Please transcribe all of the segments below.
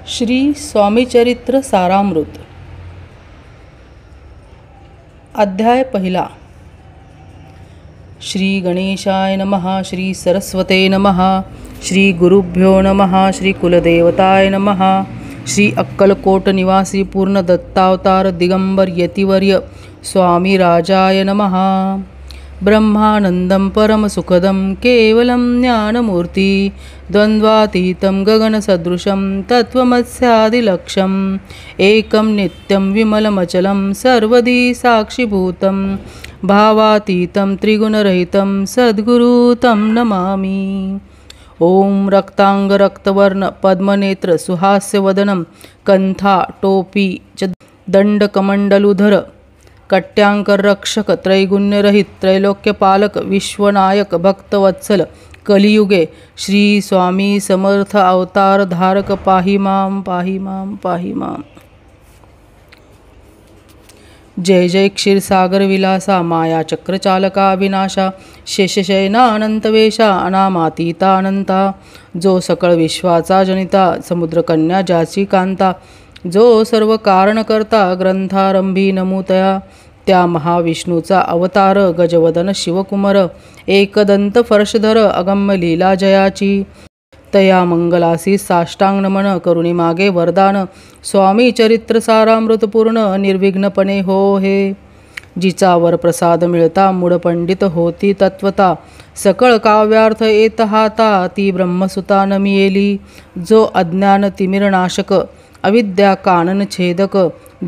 श्री स्वामीचरित्र सारामृत अध्याय पहिला। श्री गणेशाय नमः। श्री सरस्वते नमः। श्री गुरुभ्यो नमः। श्री कुलदेवताय नमः। श्री अक्कलकोट निवासी पूर्ण दत्तावतार दिगंबर यतिवर्य स्वामी राजाय नमः। ब्रह्मानंदं परमसुखदं केवलं ज्ञानमूर्ति द्वन्द्वातीतं गगनसदृशं तत्त्वमस्यादिलक्ष्यम् एकं नित्यं विमलमचलं सर्वदी साक्षिभूतं भावातीतं त्रिगुणरहितं सद्गुरु तं नमामि। ओम रक्तांग रक्तवर्ण पद्मनेत्र सुहास्यवदनं कंथा टोपी च दंडकमंडलुधर कट्यांकर रक्षक त्रैगुण्यरहित त्रैलोक्यपालक विश्वनायक भक्तवत्सल कलियुगे श्री स्वामी समर्थ अवतार धारक पाहि मां पाहि मां पाहि मां। जय जय क्षीरसागर विलासा माया चक्रचालका विनाशा शेषशयना अनंतवेशा अनामातीता अनंता जो सकळ विश्वाचा जनिता समुद्रकन्या ज्याची कांता जो सर्व कारण करता ग्रंथारंभी नमूतया त्या महाविष्णूचा अवतार गजवदन शिवकुमार एकदंत फर्शधर अगम्य लीला जयाची तया मंगलासी साष्टांग नमन करुणी मागे वरदान स्वामी चरित्र सारामृत पूर्ण निर्विघ्नपणे हो हे। जिचा वर प्रसाद मिळता मूढ पंडित होती तत्वता सकळ काव्यार्थ येत हाता ती ब्रह्मसुता नमियेली जो अज्ञान तिमिरनाशक अविद्या कानन छेदक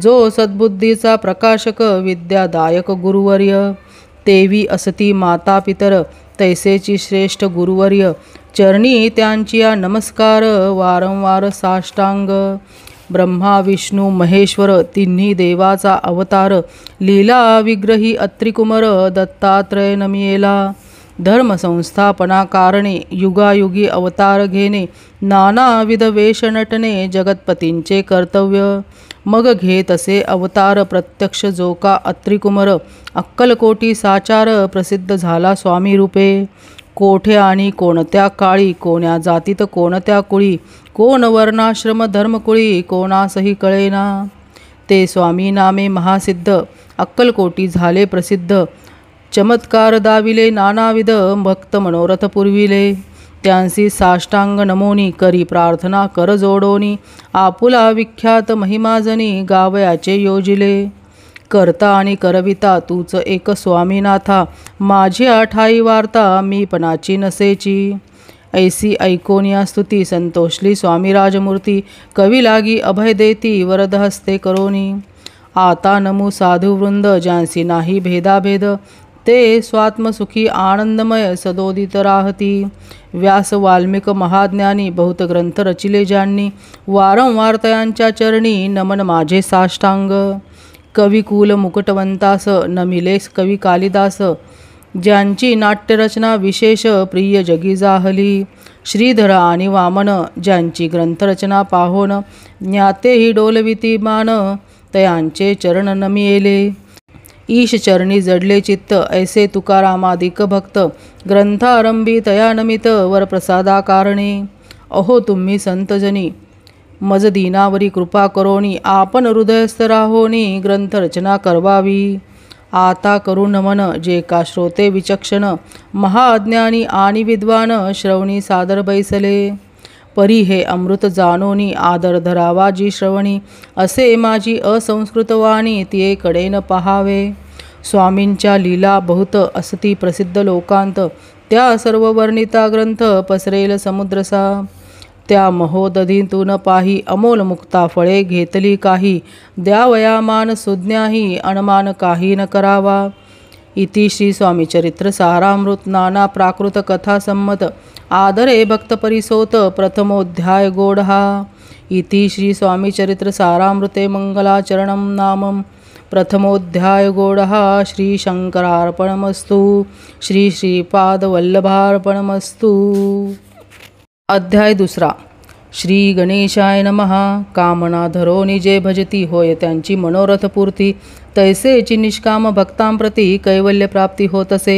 जो सद्बुद्धीचा प्रकाशक विद्यादायक गुरुवर्य तेवी असती माता पितर तैसेची श्रेष्ठ गुरुवर्य चरणी त्यांची नमस्कार वारंवार साष्टांग। ब्रह्मा विष्णू महेश्वर तिन्ही देवाचा अवतार लीला विग्रही अत्रिकुमार दत्तात्रय नमियेला धर्म संस्थापना कारणे युगायुगी अवतार घेणे नानाविध वेश नटणे जगतपतींचे कर्तव्य मग घेत असे अवतार प्रत्यक्ष जो का अत्रिकुमार अक्कलकोटी साचार प्रसिद्ध झाला स्वामी रूपे कोठे आणि कोणत्या काळी कोण्या जातीत कोणत्या कुळी कोण वर्णाश्रम धर्मकुळी कोणासही कळेना ते स्वामी नामे महासिद्ध अक्कलकोटी झाले प्रसिद्ध चमत्कार दाविले नानाविध भक्त मनोरथ पुरविले त्यांसी साष्टांग नमोनी करी प्रार्थना कर जोडोनी आपुला विख्यात महिमाजनी गावयाचे योजिले करता आणि करविता तूच एक स्वामीनाथा माझी ठाई वार्ता मी पणाची नसेची ऐसी ऐकोनिया स्तुती संतोषली स्वामी राजमूर्ती कवी लागी अभय देती वरद हस्ते करोनी आता नमू साधुवृंद ज्यांसी नाही भेदाभेद ते स्वात्मसुखी आनंदमय सदोदित राहती व्यास वाल्मिक महाज्ञानी बहुत ग्रंथ रचिले ज्यांनी वारंवार तयांच्या चरणी नमन माझे साष्टांग कविकुल मुकुटवंतास नमिलेस कवी कालिदास ज्यांची नाट्यरचना विशेष प्रिय जगी जाहली श्रीधर आणि वामन ज्यांची ग्रंथरचना पाहोन ज्ञातेही डोलविती मान तयांचे चरण नमियेले ईश चरणी जडले चित्त ऐसे तुकारामादिक भक्त ग्रंथारंभी तया नमित वरप्रसादा कारणे अहो तुम्ही संतजनी मज दीनावरी कृपा करोनी आपण हृदयस्थ राहोनी ग्रंथरचना करवावी आता करू नमन जे का श्रोते विचक्षण महाअज्ञानी आणि विद्वान श्रवणी सादर बैसले परी हे अमृत जानोनी आदर धरावा जी श्रवणी असे माझी असंस्कृत वाणी तिये कडेन पहावे स्वामींच्या लीला बहुत असती प्रसिद्ध लोकांत त्या सर्व वर्णिता ग्रंथ पसरेल समुद्रसा त्या महोदधीतून पाही अमोल मुक्ता फळे घेतली काही द्यावया मान सुज्ञाही अणमान काही न करावा। इति श्री स्वामी चरित्र सारामृत नाना प्राकृत कथा संमत आदरे भक्त परिसोत प्रथमोध्याय गोढ़ा। इति श्री स्वामी चरित्र सारामृते मंगलाचरणं नामं प्रथमोध्याय गोढ़ा। श्री शंकरार्पणमस्तु। श्री श्रीपाद वल्लभार्पणमस्तु। अध्याय दुसरा। श्री गणेशाय नमः। कामना धरोनी जे भजती होय त्यांची मनोरथ पूर्ती तैसेची निष्काम भक्तांप्रती कैवल्य प्राप्ती होत असे।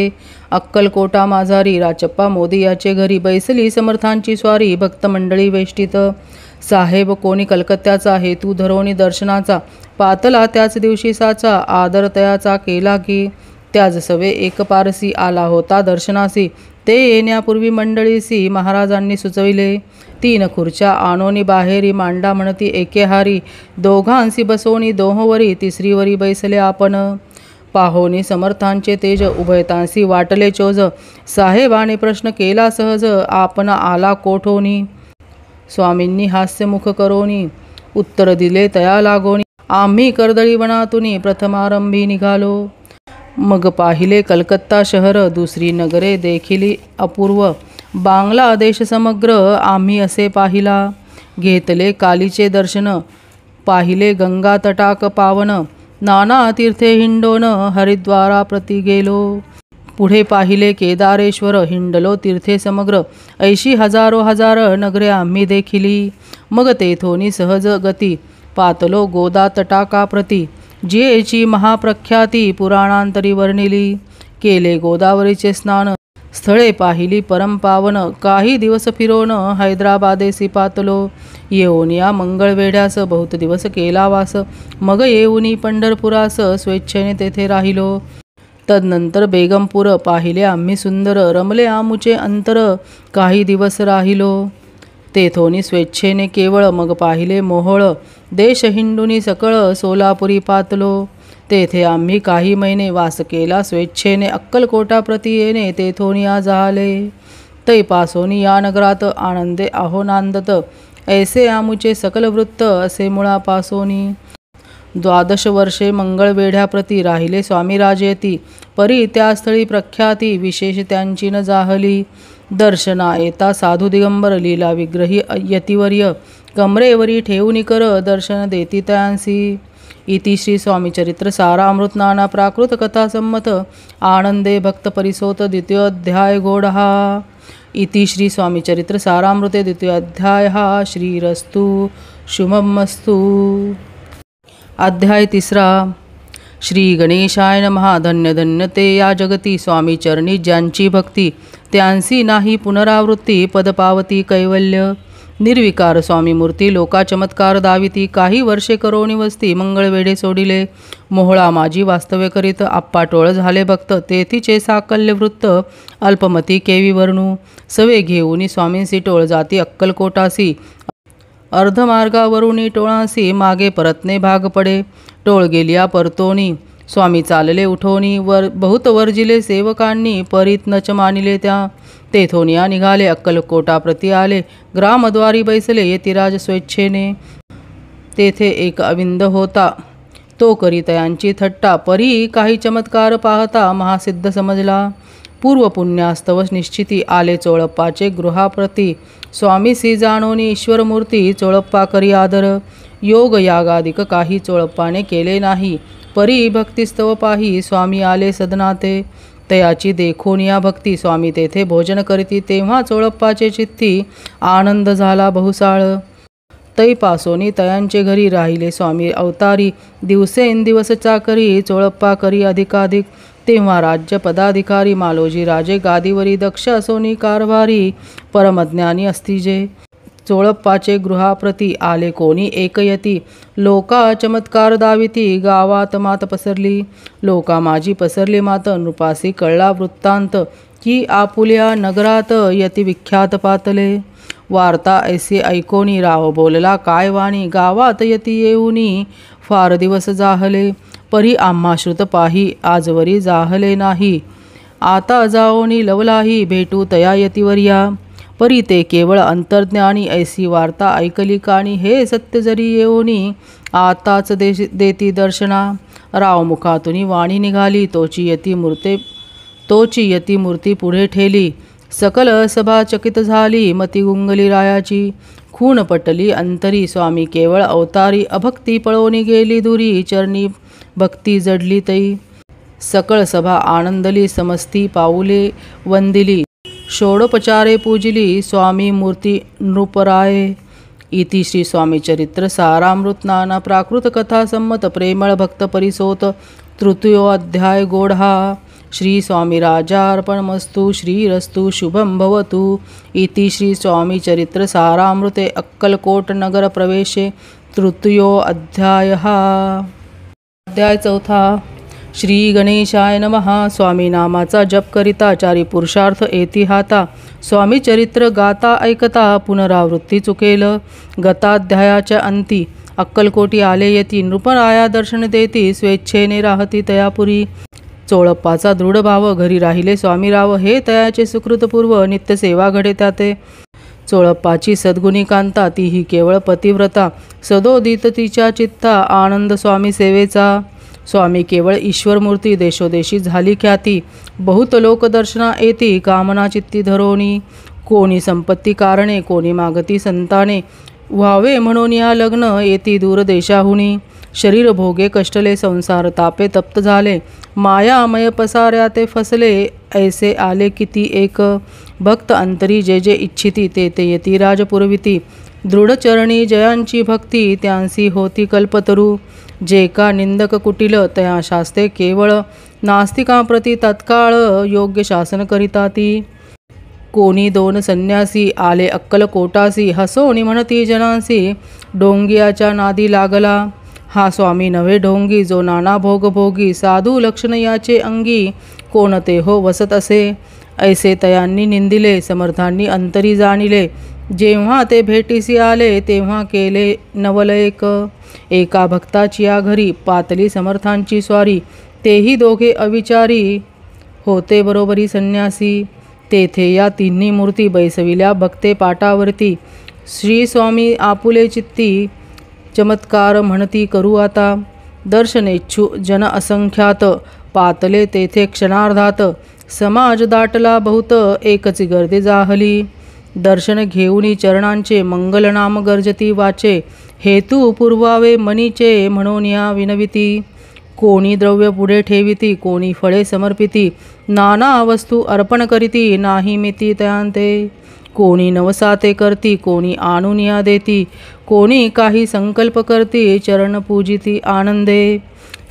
अक्कलकोटा माझारी राचप्पा मोदी याचे घरी बैसली समर्थांची स्वारी भक्त मंडळी वेष्टित साहेब कोणी कलकत्त्याचा हेतू धरोनी दर्शनाचा, पातला त्याच दिवशी साचा, आदर तयाचा केला की त्याच सवे एक पारसी आला होता दर्शनासी. ते येण्यापूर्वी मंडळीसी महाराजांनी सुचविले. 3 खुर्च्या आणोनी बाहेरी, मांडा म्हणती एकेहारी. दोघांसी बसोनी दोहवरी, तिसरीवरी बैसले आपण. पाहोनी समर्थांचे तेज, उभयतांसी वाटले चोज. साहेबाने प्रश्न केला सहज, आपण आला कोठोनी. स्वामींनी हास्यमुख करोनी, उत्तर दिले तया लागोनी. आम्ही कर्दळीवनातून प्रथमारंभी निघालो. मग पाहिले कलकत्ता शहर, दुसरी नगरे देखिली अपूर्व. बांगला देश समग्र आम्ही असे पाहिला. घेतले कालीचे दर्शन, पाहिले गंगा तटाक पावन. नाना तीर्थे हिंडोन हरिद्वारा प्रति गेलो. पुढे पाहिले केदारेश्वर, हिंडलो तीर्थे समग्र. 80 हजारो हजार नगरे आम्ही देखिली. मग तेथोनी सहज गती, पातलो गोदा तटाका प्रती. जेची महाप्रख्याती पुराणांतरी वर्णिली. केले गोदावरीचे स्नान, स्थळे पाहिली परमपावन. काही दिवस फिरोन हैदराबादेसी पातलो. येऊन या मंगळवेढ्यास बहुत दिवस केला वास. मग येऊनी पंढरपुरास स्वेच्छेने तेथे राहिलो. तदनंतर बेगमपूर पाहिले आम्ही सुंदर. रमले आमुचे अंतर, काही दिवस राहिलो. तेथोनी स्वेच्छेने केवळ. मग पाहिले मोहोळ. देश हिंडुनी सकळ, सोलापुरी पातलो. तेथे आम्ही काही महिने वास केला स्वेच्छेने. अक्कलकोटा प्रति येणे तेथोनी आज आले. तैपासोनी या नगरात आनंदे आहो नांदत. ऐसे आमुचे सकल वृत्त असे मुळापासोनी. 12 वर्षे मंगळवेढ्याप्रती राहिले स्वामी राजयती. परी त्या स्थळी प्रख्याती विशेष त्यांची न जाहली. दर्शना येता साधू दिगंबर, लीला विग्रही यतिवर्य. कमरेवरी ठेवून कर दर्शन देती तयांसी. इति श्री स्वामी चरित्र सारामृत नाना प्राकृत कथा संमत आनंदे भक्त परिसोत द्वितीयोध्याय गोडहा. इति श्री स्वामी चरित्र सारामृते द्वितीयोध्याय श्रीरस्तु शुभमस्तु. अध्याय 3. श्री गणेशाय नमः. धन्य धन्य ते या जगती, स्वामी चरणी ज्यांची भक्ती. त्यांसी नाही पुनरावृत्ती, पद पावती कैवल्य. निर्विकार स्वामी मूर्ती, लोका चमत्कार दाविती. काही वर्षे करोनी वस्ती, मंगळवेढे सोडिले. मोहळा माझी वास्तव्य करीत, आप्पा टोळ झाले भक्त. तेथीचे साकल्य वृत्त, अल्पमती केवी वर्णू. सवे घेऊनी स्वामींसी टोळ जाती अक्कलकोटासी. अर्धमार्गावरुनी टोळांसी, मागे परतणे भाग पडे. टोळ गेलिया परतोनी, स्वामी चालले उठोनी. बहुत वर्जिले सेवकांनी, परीत नच मानिले त्या. तेथोनिया निघाले अक्कलकोटा प्रति आले. ग्रामद्वारी बैसले यतिराज स्वेच्छेने. तेथे एक अविंद होता, तो करी तयांची थट्टा. परी काही चमत्कार पाहता महासिद्ध समजला. पूर्व पुण्यास्तव निश्चिती, आले चोळप्पाचे गृहाप्रती. स्वामीसी जाणोनी ईश्वरमूर्ती, चोळप्पा करी आदर. योग यागादिक काही चोळप्पाने केले नाही. परी भक्तिस्तव पाही, स्वामी आले सदनाते. तयाची देखून या भक्ती, स्वामी तेथे भोजन करीती. तेव्हा चोळप्पाचे चित्ती, आनंद झाला बहुसाळ. तैपासोनी तयांचे घरी राहिले स्वामी अवतारी. दिवसेंदिवस चाकरी, चोळप्पा करी अधिकाधिक. तेव्हा राज्य पदाधिकारी, मालोजी राजे गादीवरी. दक्ष असोनी कारभारी, परमज्ञानी असतीजे. चोळप्पाचे गृहाप्रती आले कोणी एकयती. लोका चमत्कार दाविती, गावात मात पसरली. लोका माझी पसरली मात, नृपासी कळला वृत्तांत. की आपुल्या नगरात यती विख्यात पातले. वार्ता ऐसी ऐकोनी, राव बोलला काय वाणी. गावात यती येऊनी, फार दिवस जाहले. परी आम्हा श्रुत पाही, आजवरी जाहले नाही. आता जाओनी लवलाही, भेटू तया यतिवर्या. परी ते केवळ अंतर्ज्ञानी, ऐसी वार्ता ऐकली काणी. हे सत्य जरी येऊनी, आताच देती दर्शना. राव मुखातून वाणी निघाली, तोची यती मूर्ती पुढे ठेली. सकल सभा चकित झाली, मती गुंगली रायाची. खून पटली अंतरी, स्वामी केवळ अवतारी. अभक्ती पळवणी गेली दुरी, चरणी भक्ती जडली तई. सकळ सभा आनंदली, समस्ती पाऊले वंदिली. षोडोपचारे पूजिली, स्वामी मूर्ती नृपराये. इति श्री स्वामी चरित्र सारामृत नाना प्राकृत कथा संमत प्रेमळ भक्त परिसोत तृतीयोध्याय गोढा. श्री स्वामी राजार्पणमस्तु. श्रीरस्तु शुभं भवतु. इति श्री स्वामी चरित्र सारामृते अक्कलकोट नगर प्रवेशे तृतीयो अध्यायः. अध्याय चौथा. श्री गणेशाय नमः. स्वामी नामाचा जप करिता चारी पुरुषार्थ येती हाता. स्वामी चरित्र गाता ऐकता पुनरावृत्ती चुकेल. गताध्यायाच्या अंती अक्कलकोटी आले येती. नृपराया दर्शन देती स्वेच्छेने राहती तयापुरी. चोळप्पाचा दृढ भाव घरी राहिले स्वामीराव. हे तयाचे सुकृतपूर्व नित्य सेवा घडे त्याते. चोळप्पाची सद्गुणी कांता तीही केवळ पतिव्रता. सदोदित तिच्या चित्ता आनंद स्वामी सेवेचा. स्वामी केवळ ईश्वरमूर्ती देशोदेशी झाली ख्याती. बहुत लोक दर्शना येती कामना चित्ती धरोनी. कोणी संपत्ती कारणे कोणी मागती संताने. व्हावे म्हणून या लग्न येती दूर देशाहुनी. शरीर भोगे कष्टले संसार तापे तप्त झाले. मायामय पसाऱ्या ते फसले ऐसे आले किती एक. भक्त अंतरी जे जे इच्छिती ते ते येती राजपुरविती. दृढचरणी जयांची भक्ती त्यांसी होती कल्पतरू. जे का निंदक कुटिल तया शास्ते केवळ. नास्तिकांप्रती तत्काळ योग्य शासन करिता ती. कोणी दोन संन्यासी आले अक्कलकोटासी. हसोनी म्हणती जनांसी ढोंगियाच्या नादी लागला. हा स्वामी नव्हे ढोंगी जो नाना भोगभोगी. साधू लक्षण याचे अंगी कोणते हो वसत असे. ऐसे तयांनी निंदिले समर्थांनी अंतरी जाणिले. जेव्हा ते भेटीसी आले तेव्हा केले नवलयक. एका भक्ताची या घरी पातली समर्थांची स्वारी. तेही दोघे अविचारी होते बरोबरी संन्यासी. तेथे या तिन्ही मूर्ती बैसविल्या भक्ते पाटावरती. श्री स्वामी आपुले चित्ती चमत्कार म्हणती करू आता. दर्शनेच्छू जन असंख्यात पातले तेथे क्षणार्धात. समाज दाटला बहुत एकची गर्दी जाहली. दर्शन घेऊनी चरणांचे मंगलनाम गर्जती वाचे. हेतू पुरवावे मनीचे म्हणून या विनविती. कोणी द्रव्य पुढे ठेविती कोणी फळे समर्पिती. नाना वस्तू अर्पण करीती नाही मिती तयांते. कोणी नवसाते करती कोणी आणून या देती. कोणी काही संकल्प करती चरण पूजिती आनंदे.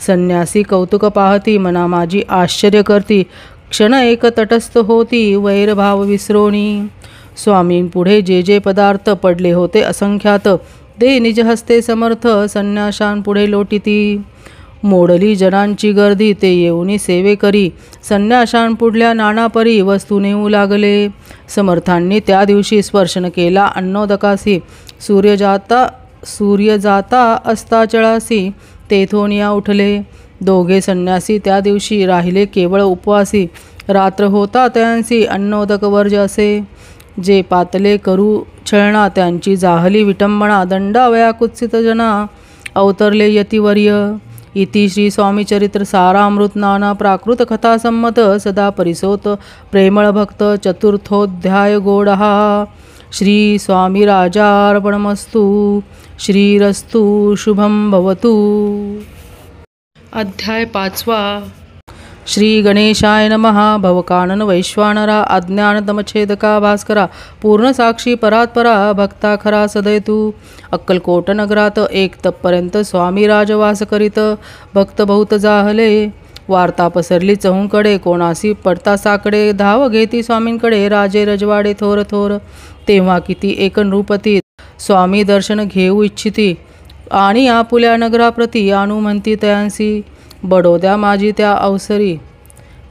संन्यासी कौतुक पाहती मना माझी आश्चर्य करती. क्षण एक तटस्थ होती वैरभाव विसरोणी. स्वामींपुढे जे जे पदार्थ पडले होते असंख्यात ते निज हस्ते समर्थ संन्याशांपुढे लोटिती. मोडली जनांची गर्दी ते येऊनी सेवे करी. संन्याशांपुढल्या नानापरी वस्तू नेऊ लागले. समर्थांनी त्या दिवशी स्पर्शन केला अन्नोदकासी. सूर्य जाता अस्ताचळासी तेथोनिया उठले. दोघे संन्यासी त्या दिवशी राहिले केवळ उपवासी. रात्र होता त्यांसी अन्नोदक वर्ज असे. जे पातले करू छळणा त्यांची जाहली विटंबना. दंडावया कुत्सित जना अवतरले यतिवर्य. इति श्री स्वामी चरित्र सारामृत नाना प्राकृत कथा संमत सदा परिसोत प्रेमळ भक्त चतुर्थोध्याय गोडहा. श्री स्वामी राजार्पणमस्तु. श्रीरस्तु शुभं भवतु. अध्याय पाचवा. श्री गणेशाय नमः. भवकानन वैश्वानरा अज्ञानतमछेदका भास्करा. पूर्णसाक्षी परात्परा भक्ता खरा सदैतू. अक्कलकोट नगरात एक तपपर्यंत स्वामी राजवास करीत. भक्त बहुत जाहले. वार्ता पसरली चहूकडे कोणासी पडता साकडे. धाव घेती स्वामींकडे राजे रजवाडे थोर थोर. तेव्हा किती एक नृपती स्वामी दर्शन घेऊ इच्छिती. आणि आपुल्या नगराप्रती आणू म्हणती तयांसी. बडोद्या माझी त्या अवसरी.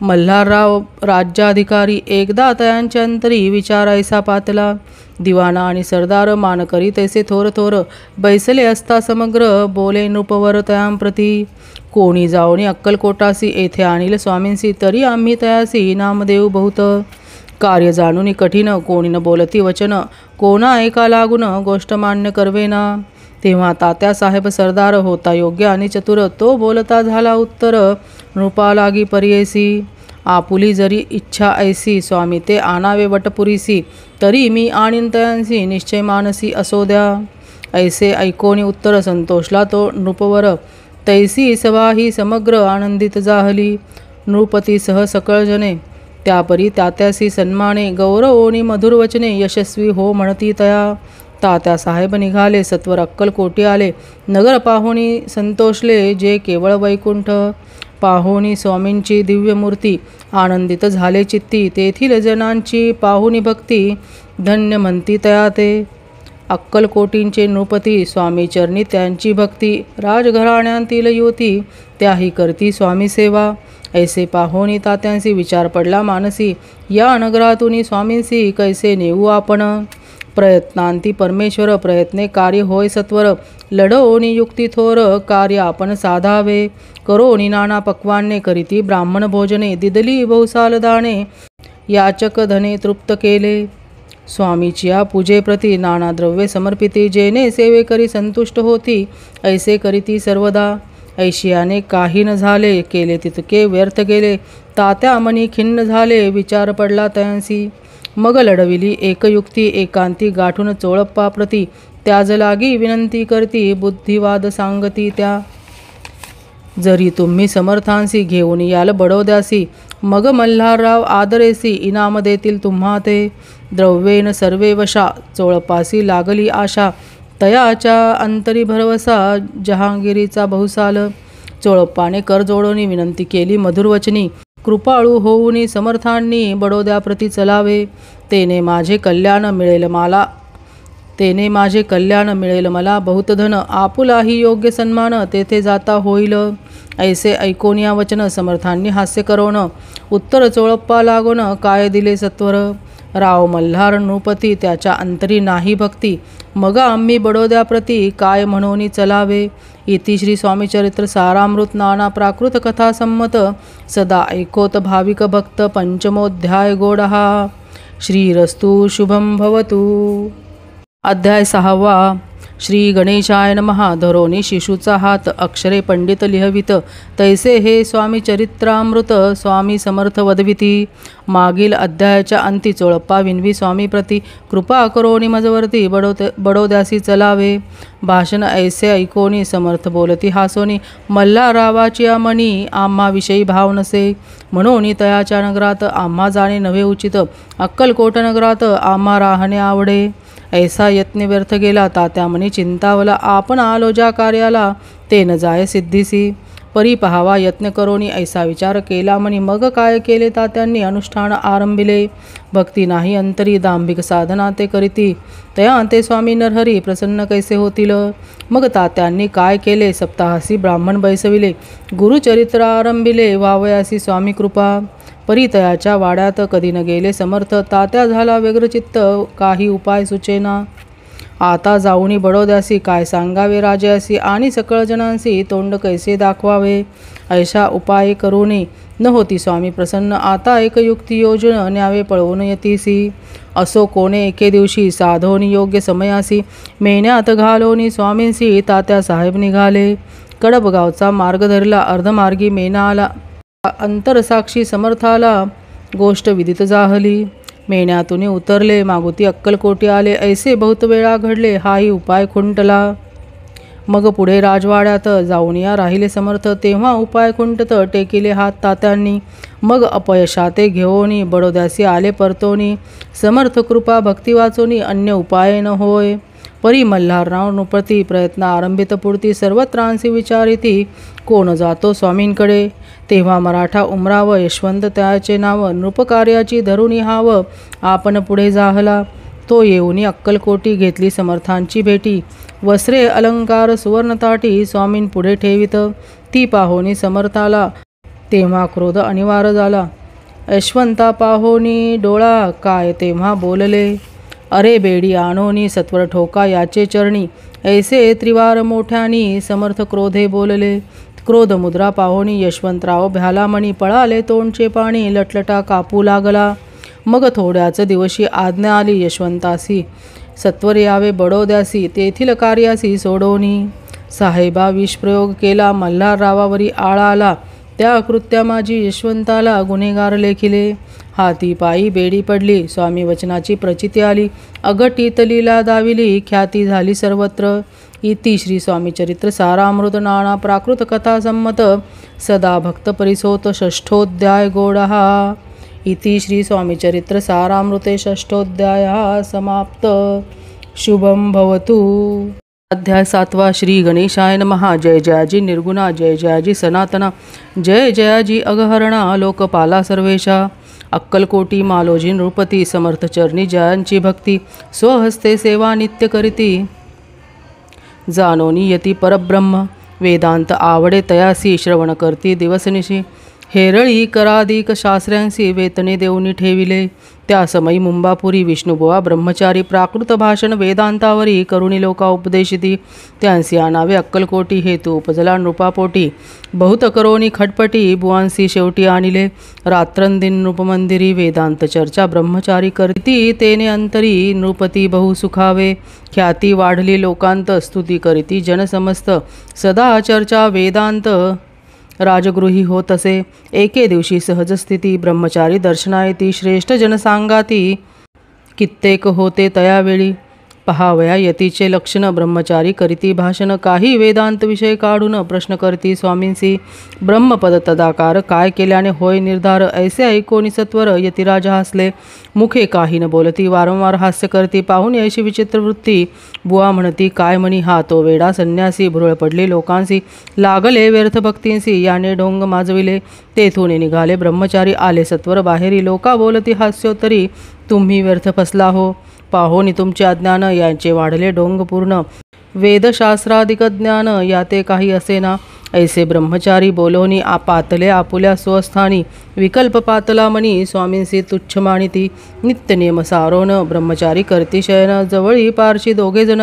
मल्हारराव राज्याधिकारी एकदा तयांच्या अंतरी विचारायसा पातला. दिवाना आणि सरदार मानकरी तैसे थोर थोर बैसले असता समग्र बोले नृपवर तयांप्रती. कोणी जाऊनी अक्कलकोटासी येथे आणील स्वामींसी. तरी आम्ही तयासी नामदेव बहुत. कार्य जाणून कठीण कोणी न बोलती वचन. कोणा एका लागून गोष्ट मान्य करवेना. तेव्हा तात्या साहेब सरदार होता योग्य आणि चतुर. तो बोलता झाला उत्तर नृपा लागी पर्येसी. आपुली जरी इच्छा ऐसी स्वामी ते आणावे वटपुरीसी. तरी मी आणीन तयांसी निश्चय मानसी असो द्या. ऐसे ऐकोनी उत्तर संतोषला तो नृपवर. तैसी सभा ही समग्र आनंदित जाहली. नृपतीसह सकळ जने त्यापरी तात्यासी सन्माने. गौरवोनी मधुर वचने यशस्वी हो म्हणती तया. तात्या साहेब निघाले सत्वर अक्कलकोटी आले. नगर पाहुणी संतोषले जे केवळ वैकुंठ. पाहोनी स्वामींची दिव्यमूर्ती आनंदित झाले चित्ती, तेथील जनांची पाहुनी भक्ती धन्य म्हणती तया ते. अक्कलकोटींचे नृपती स्वामी चरणी त्यांची भक्ती, राजघराण्यांतील युवती त्याही करती स्वामी सेवा. ऐसे पाहोनी तात्यांसी विचार पडला मानसी, या नगरातून स्वामींसी कैसे नेऊ आपण. प्रयत्नांती परमेश्वर प्रयत्ने कार्य होय सत्वर, लढवोनी युक्ती थोर कार्य आपण साधावे. करोनी नाना पक्वाने करीती ब्राह्मण भोजने, दिदली बहुसाल दाणे याचक धने तृप्त केले. स्वामीच्या पूजेप्रती नाना द्रव्ये समर्पिती, जेने सेवे करी संतुष्ट होती ऐसे करीती सर्वदा. ऐशियाने काही न झाले, केले तितके व्यर्थ गेले. तात्या मनी खिन्न झाले, विचार पडला तयांसी. मग लढविली एक युक्ती एकांती गाठून चोळप्पा प्रती, त्याज लागी विनंती करती बुद्धिवाद सांगती त्या. जरी तुम्ही समर्थांसी घेऊन याल बडोद्यासी, मग मल्हारराव आदरेसी इनाम देतील तुम्हा ते. द्रव्येन सर्वे वशा चोळपासी लागली आशा, तयाच्या अंतरी भरवसा जहांगीरीचा बहुसाल. चोळप्पाने कर जोडोनी विनंती केली मधुरवचनी, कृपाळू होऊनी समर्थांनी बडोद्याप्रती चलावे. तेने माझे कल्याण मिळेल मला बहुत धन, आपुलाही योग्य सन्मान तेथे जाता होईल. ऐसे ऐकून या वचन समर्थांनी हास्य करोन, उत्तर चोळप्पा लागोन काय दिले सत्वर. राव मल्हार नृपती त्याच्या अंतरी नाही भक्ती, मग आम्ही बडोद्याप्रती काय म्हणून चलावे. इति श्री स्वामीचरित्र सारामृत नाना प्राकृत कथा संमत, सदा ऐकोत भाविक भक्त पंचमोध्याय गोडहा. श्रीरस्तु शुभम भवतु. अध्याय 6. श्री गणेशाय नमः. धरोनी शिशूचा हात अक्षरे पंडित लिहवित, तैसे हे स्वामी चरित्रामृत स्वामी समर्थ वदविती. मागील अध्यायाच्या अंती चोळप्पा विनवी स्वामी प्रती, कृपा करोनी मजवरती बडोद्यासी चलावे. भाषण ऐसे ऐकोनी समर्थ बोलती हासोनी, मल्हाररावाची मनी आम्हा विषयी भाव नसे. म्हणून तयाच्या नगरात आम्हा जाणे नव्हे उचित, अक्कलकोट नगरात आम्हा राहणे आवडे. ऐसा यत्न व्यर्थ गेला, तात्या मनी चिंतावला, आपण आलो ज्या कार्याला ते न जाय सिद्धीसी. परी पहावा यत्न करोनी ऐसा विचार केला मनी, मग काय केले तात्यांनी अनुष्ठान आरंभिले. भक्ती नाही अंतरी दांभिक साधना ते करीती, तया ते स्वामी नरहरी प्रसन्न कैसे होतील. मग तात्यांनी काय केले, सप्ताहासी ब्राह्मण बैसविले, गुरुचरित्र आरंभिले, वावयासी स्वामी कृपा. परितयाच्या वाड्यात कधी न गेले समर्थ, तात्या झाला व्यग्रचित्त काही उपाय सुचेना. आता जाऊनी बडोद्यासी काय सांगावे राजासी, आणि सकळ जनांसी तोंड कैसे दाखवावे. ऐशा उपाय करूनी न होती स्वामी प्रसन्न, आता एक युक्ती योजन न्यावे पळवून येतीसी. असो कोणे एके दिवशी साधोनी योग्य समयासी, मेण्यात घालोनी स्वामींसी तात्या साहेब निघाले. कडबगावचा मार्ग धरला, अर्धमार्गी मेना आला, अंतरसाक्षी समर्थाला गोष्ट विदित जाहली. मेण्यातून उतरले, मागुती अक्कलकोटी आले, ऐसे बहुत वेळा घडले, हाही उपाय खुंटला. मग पुढे राजवाड्यात जाऊन या राहिले समर्थ, तेव्हा उपाय खुंटत टेकिले हात तात्यांनी. मग अपयशाते घेऊनी बडोद्यासी आले परतोनी, समर्थ कृपा भक्ती वाचोनी अन्य उपाय न होय. परी मल्हारराव नृपती प्रयत्न आरंभित पुरती, सर्वत्रांसी विचारिती कोण जातो स्वामींकडे. तेव्हा मराठा उमराव यशवंत त्याचे नाव, नृपकार्याची धरुणी हाव आपण पुढे जाहला. तो येऊनी अक्कलकोटी घेतली समर्थांची भेटी, वस्त्रे अलंकार सुवर्णताटी स्वामीं पुढे ठेवित. ती पाहोनी समर्थाला तेव्हा क्रोध अनिवार्य झाला. यशवंता पाहोनी डोळा काय तेव्हा बोलले, अरे बेडी आणोनी सत्वर ठोका याचे चरणी. ऐसे त्रिवार मोठ्यानी समर्थ क्रोधे बोलले. क्रोध मुद्रा पाहोनी यशवंतराव भ्याला मणी, पळाले तोंडचे पाणी लटलटा कापू लागला. मग थोड्याच दिवशी आज्ञा आली यशवंतासी, सत्वर यावे बडोद्यासी, तेथील कार्यासी सोडोनी. साहेबा विषप्रयोग केला, मल्हाररावावरी आळा आला, त्या कृत्यामाजी यशवंताला गुन्हेगार लेखिले. हाती पायी बेडी पडली, स्वामी वचनाची प्रचिती आली, अघटित लीला दाविली, ख्याती झाली सर्वत्र. इति श्री स्वामीचरित्र सारामृत नाना प्राकृत कथा संमत, सदा भक्त परिसोत षष्ठोध्याय गोडहा. इति श्री स्वामीचरित्र सारामृते षष्ठोध्यायः समाप्त. शुभम भवतु. अध्याय 7 श्री गणेशाय नमः। जय जयाजी निर्गुणा, जय जयाजी सनातना, जय जयाजी अगहरणा, लोकपाला सर्वेशा। अक्कलकोटी मालोजी नृपती, समर्थ चरणी जयांची भक्ती, स्वहस्ते सेवा नित्य करीती। जानोनी यती परब्रह्म, वेदांत आवडे तयासी, श्रवण करती दिवसनिशी। हेरळी कराधिक शास्त्र्यांसी, वेतने देऊनी ठेविले। त्या समयी मुंबापुरी विष्णुबुवा ब्रह्मचारी, प्राकृत भाषण वेदांतावरी करुणी लोका उपदेशिती। त्यांसी आणावे अक्कलकोटी, हेतू उपजला नृपापोटी। बहुत करोनी खटपटी, बुवांसी शेवटी आणिले। रात्रंदिन नृपमंदिरी, वेदांत चर्चा ब्रह्मचारी करती। तेने अंतरी नृपती बहु सुखावे, ख्याती वाढली लोकांत, स्तुती करीती जन समस्त। सदा चर्चा वेदांत राजगृही होत असे। एके दिवशी सहज स्थिती, ब्रह्मचारी दर्शनायती। श्रेष्ठ जनसांगाती कित्येक होते तयावेळी। पहावया यतीचे लक्षण, ब्रह्मचारी करीती भाषण। काही वेदांत विषय काढून प्रश्न करती स्वामींसी। ब्रह्मपद तदाकार, काय केल्याने होय निर्धार। ऐसे ऐकोनी सत्वर यतिराजा हसले, मुखे काही न बोलती। वारंवार हास्य करती, पाहून ऐशी विचित्र वृत्ती। बुवा म्हणती, काय म्हणी हा तो वेडा संन्यासी। भुरळ पडली लोकांसी, लागले व्यर्थ भक्तींसी। याने ढोंग माजविले, तेथून निघाले ब्रह्मचारी। आले सत्वर बाहेरी, लोका बोलती हास्योत्तरी। तुम्ही व्यर्थ फसला हो, पाहोनी तुमचे अज्ञान। यांचे वाढले ढोंग पूर्ण, वेदशास्त्राधिक ज्ञान याते काही असेना। ऐसे ब्रह्मचारी बोलोनी पातले आपुल्या स्वस्थानी। विकल्प पातला मनी, स्वामींसी तुच्छ मानिती। नित्य नियम सारोन, ब्रह्मचारी करती शयन। जवळी पारशी दोघे जण,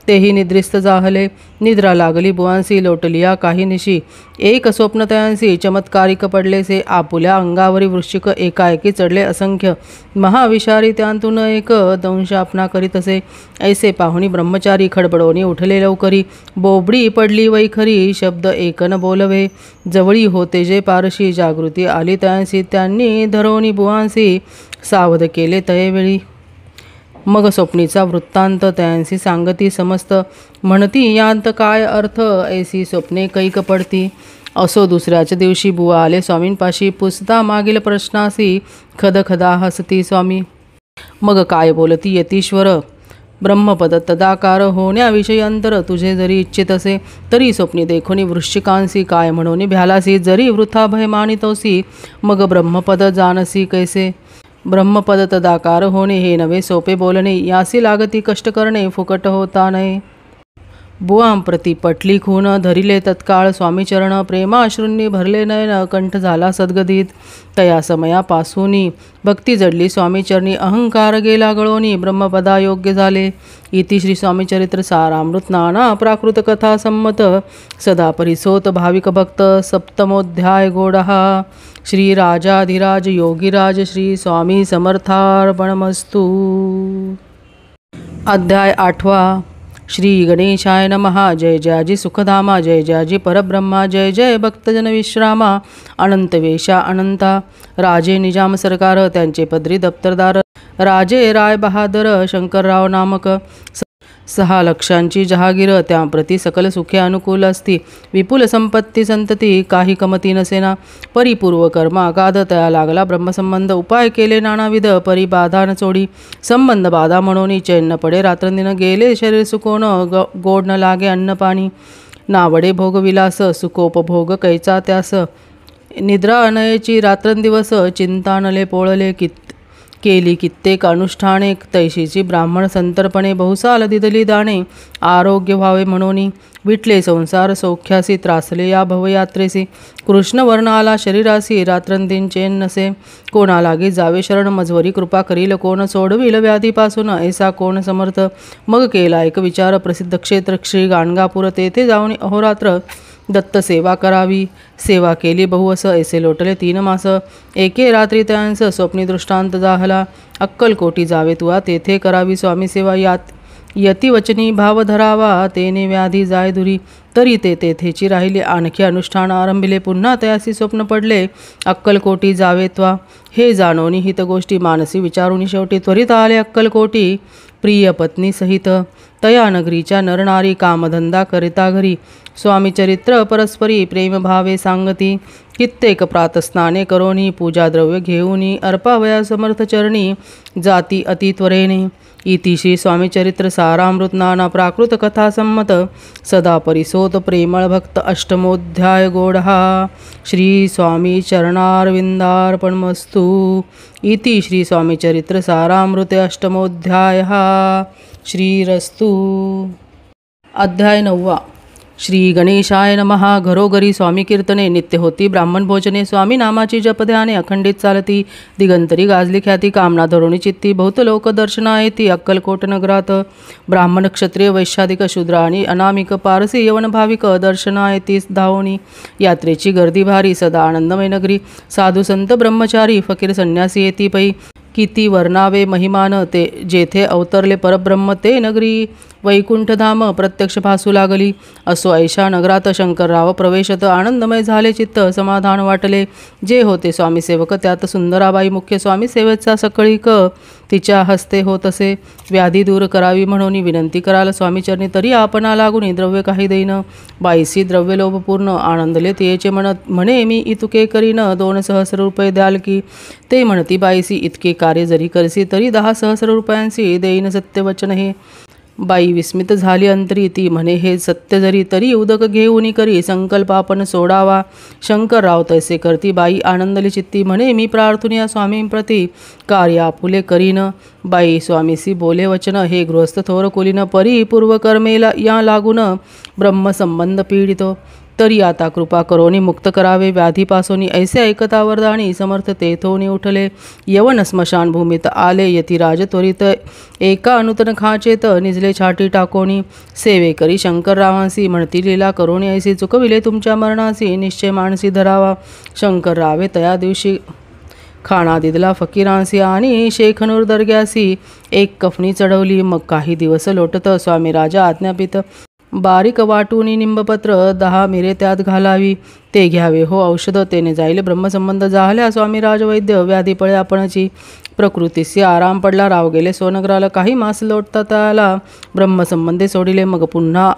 तेही निद्रिस्त जाहले। निद्रा लागली बुवांसी, लोटलिया काही निशी। एक स्वप्न तयांसी, चमत्कारिक पडलेसे। आपुल्या अंगावरी वृश्चिक, एकाएकी चढले असंख्य। महाविषारी त्यांतून एक दंश आपणा करीत असे। ऐसे पाहुणी ब्रह्मचारी, खडबडोनी उठले लवकरी। बोबडी पडली वैखरी, शब्द एक न बोलवे। जवळी होते जे पारशी, जागृती आली तयांसी। त्यांनी धरोनी बुवांसी, सावध केले तयेवेळी। मग स्वप्नीचा वृत्तांत तयांसी सांगती समस्त। म्हणती यांत काय अर्थ, ऐसी स्वप्ने कैक पडती। असो दुसऱ्याच दिवशी बुवा आले स्वामींपाशी। पुसता मागील प्रश्नासी, खदखदा हसती स्वामी। मग काय बोलती यतीश्वर, ब्रह्मपद तदाकार होण्याविषयी अंतर तुझे जरी इच्छित असे, तरी स्वप्नी देखोनी वृश्चिकांसी। काय म्हणून भ्यालासी, जरी वृथा भय मानितोसी। मग ब्रह्मपद जानसी कैसे, ब्रह्मपद तदाकार होणे हे नवे सोपे बोलणे। यासी लागती कष्ट करणे, फुकट होता नये। बुवांप्रती पटली खून, धरिले तत्काळ स्वामीचरण। प्रेमाश्रूंनी भरले नयन, कंठ झाला सद्गदित। तया समयापासूनी भक्ती जडली स्वामीचरणी। अहंकार गेला गळोनी, ब्रह्मपदा योग्य झाले। इति श्री स्वामीचरित्र सारामृत नाना प्राकृत कथा संमत। सदा परिसोत भाविक भक्त, सप्तमोध्याय गोडहा। श्री राजाधिराज योगीराज श्री स्वामी समर्थार्पणमस्तु। अध्याय 8 श्री गणेशाय नमः। जय जयाजी सुखधामा, जय जयाजी परब्रह्मा। जय जय भक्तजन विश्रामा, अनंत वेशा अनंता। राजे निजाम सरकार, त्यांचे पदरी दप्तरदार। राजे राय बहादर, शंकरराव नामक। 6 लक्षांची जहागीर, त्याप्रती सकल सुखे अनुकूल असती। विपुल संपत्ती संतती, काही कमती नसेना। परिपूर्व कर्म अगाध, तया लागला ब्रह्मसंबंध। उपाय केले नानाविध, परी बाधा न चोडी। संबंध बाधा म्हणून चैन न पडे रात्रंदिन। गेले शरीर सुकोन, गोड न लागे अन्न पाणी। नावडे भोगविलास, सुखोपभोग कैचा त्यास। निद्रा अनयची रात्रंदिवस, चिंतानले पोळले केली कित्येक अनुष्ठाने। तैशीची ब्राह्मण संतर्पणे, बहुसाल दिदली दाणे। आरोग्य व्हावे म्हणून विटले संसार सौख्यासी। त्रासले या भवयात्रेसी, कृष्णवर्ण आला शरीरासी। रात्रंदिन चैन नसे, कोणा लागे जावे शरण। मजवरी कृपा करील कोण, सोडविल व्याधीपासून। ऐसा कोण समर्थ, मग केला एक विचार। प्रसिद्ध क्षेत्र श्री गाणगापूर, तेथे जाऊन अहोरात्र दत्त सेवा करावी। सेवा केली बहुअस, ऐसे लोटले 3 मास। एके रात्री त्यांस स्वप्नी दृष्टांत जाहला। अक्कलकोटी जावे तुवा, तेथे करावी स्वामी सेवा। यात यतिवचनी भाव धरावा, तेने व्याधी जाय दुरी। तरी ते तेथेची राहिले, आणखी अनुष्ठान आरंभिले। पुन्हा तयासी स्वप्न पडले, अक्कलकोटी जावे त्वा। हे जाणोनी हित गोष्टी, मानसी विचारुनी शेवटी। त्वरित आले अक्कलकोटी, प्रिय पत्नी सहित। तया नगरीच्या नरनारी, कामधंदा करिता घरी। स्वामीचरित्र परस्परी, प्रेमभावे सांगती। कित्येक प्रातस्नाने करोनी, पूजा द्रव्य घेऊनी। अर्पावया समर्थ चरणी, जाती अतित्वरेने। इति श्री स्वामी चरित्र सारामृत नाना प्राकृत कथा संमत सदा परिसोत प्रेमळ भक्त अष्टमोध्याय गोडहा श्री स्वामी चरणारविंदार्पणमस्तु। इति श्री स्वामी चरित्र सारामृते अष्टमोध्यायः श्रीरस्तु। अध्याय 9। श्री गणेशाय नमः। घरोघरी स्वामी कीर्तने नित्य होती, ब्राह्मण भोजने, स्वामी नामाची जपध्याने अखंडित चालती, दिगंतरी गाजली ख्याती, कामना धरुणी चित्ती, बहुत लोक दर्शना येती अक्कलकोट नगरात। ब्राह्मण क्षत्रिय वैश्याधिक शूद्र आणि अनामिक पारसी यवन भाविक दर्शना येती धावणी। यात्रेची गर्दी भारी, सदा आनंदमय नगरी, साधू संत ब्रह्मचारी फकीर संन्यासी येती पै। किती वर्णावे महिमान ते, जेथे अवतरले परब्रह्म ते नगरी, वैकुंठधाम प्रत्यक्ष भासू लागली। असो ऐशा नगरात शंकरराव प्रवेशत, आनंदमय झाले चित्त, समाधान वाटले। जे होते स्वामी सेवक त्यात सुंदराबाई मुख्य, स्वामी सेवेचा सकळीक तिच्या हस्ते होत असे। व्याधी दूर करावी म्हणून विनंती कराल स्वामीचरणी, तरी आपणा लागून द्रव्य काही देईन। बाईसी द्रव्य लोभपूर्ण, आनंदले तियेचे म्हणत, म्हणे मी इतके करीन, 2 सहस्र रुपये द्याल की? ते म्हणती बाईसी, इतके कार्य जरी करसी तरी 10 सहस्र रुपयांसी देईन सत्यवचन हे। बाई विस्मित झाली अंतरी, ती म्हणे हे सत्य जरी तरी उदक घेऊन करी, संकल्प आपण सोडावा। शंकरराव तैसे करती, बाई आनंदली चित्ती, म्हणे मी प्रार्थून या स्वामींप्रती कार्य आपुले करीन। बाई स्वामीसी बोले वचन, हे गृहस्थ थोर कुलीन, परी पूर्वकर्मेला या लागून ब्रह्मसंबंध पीडितो, तरी आता कृपा करोनी मुक्त करावे व्याधीपासोनी। ऐसे ऐकता वरदानी समर्थ तेथोनी उठले, यवन स्मशान भूमीत आले यतिराज त्वरित, एका नूतन खाचेत निजले छाटी टाकोनी। सेवे करी शंकररावांसी, म्हणती लीला करोनी ऐसी, चुकविले तुमच्या मरणासी, निश्चय मानसी धरावा। शंकररावे तया दिवशी खाणा दिदला फकीरांसी, आणि शेखनूर दर्ग्यासी एक कफनी चढवली। मग काही दिवस लोटत स्वामी राजा आज्ञापित, बारीक वाटूनी निंबपत्र 10 मिरे त्यात घालावी, ते घ्यावे हो औषध, तेने जाईल ब्रह्मसंबंध। जाहल्या स्वामी राजवैद्य व्याधी पळे आपणची, प्रकृतीसी आराम पडला। राव गेले सोनगराला, काही मास लोटता त्याला, ब्रह्मसंबंधे सोडिले। मग पुन्हा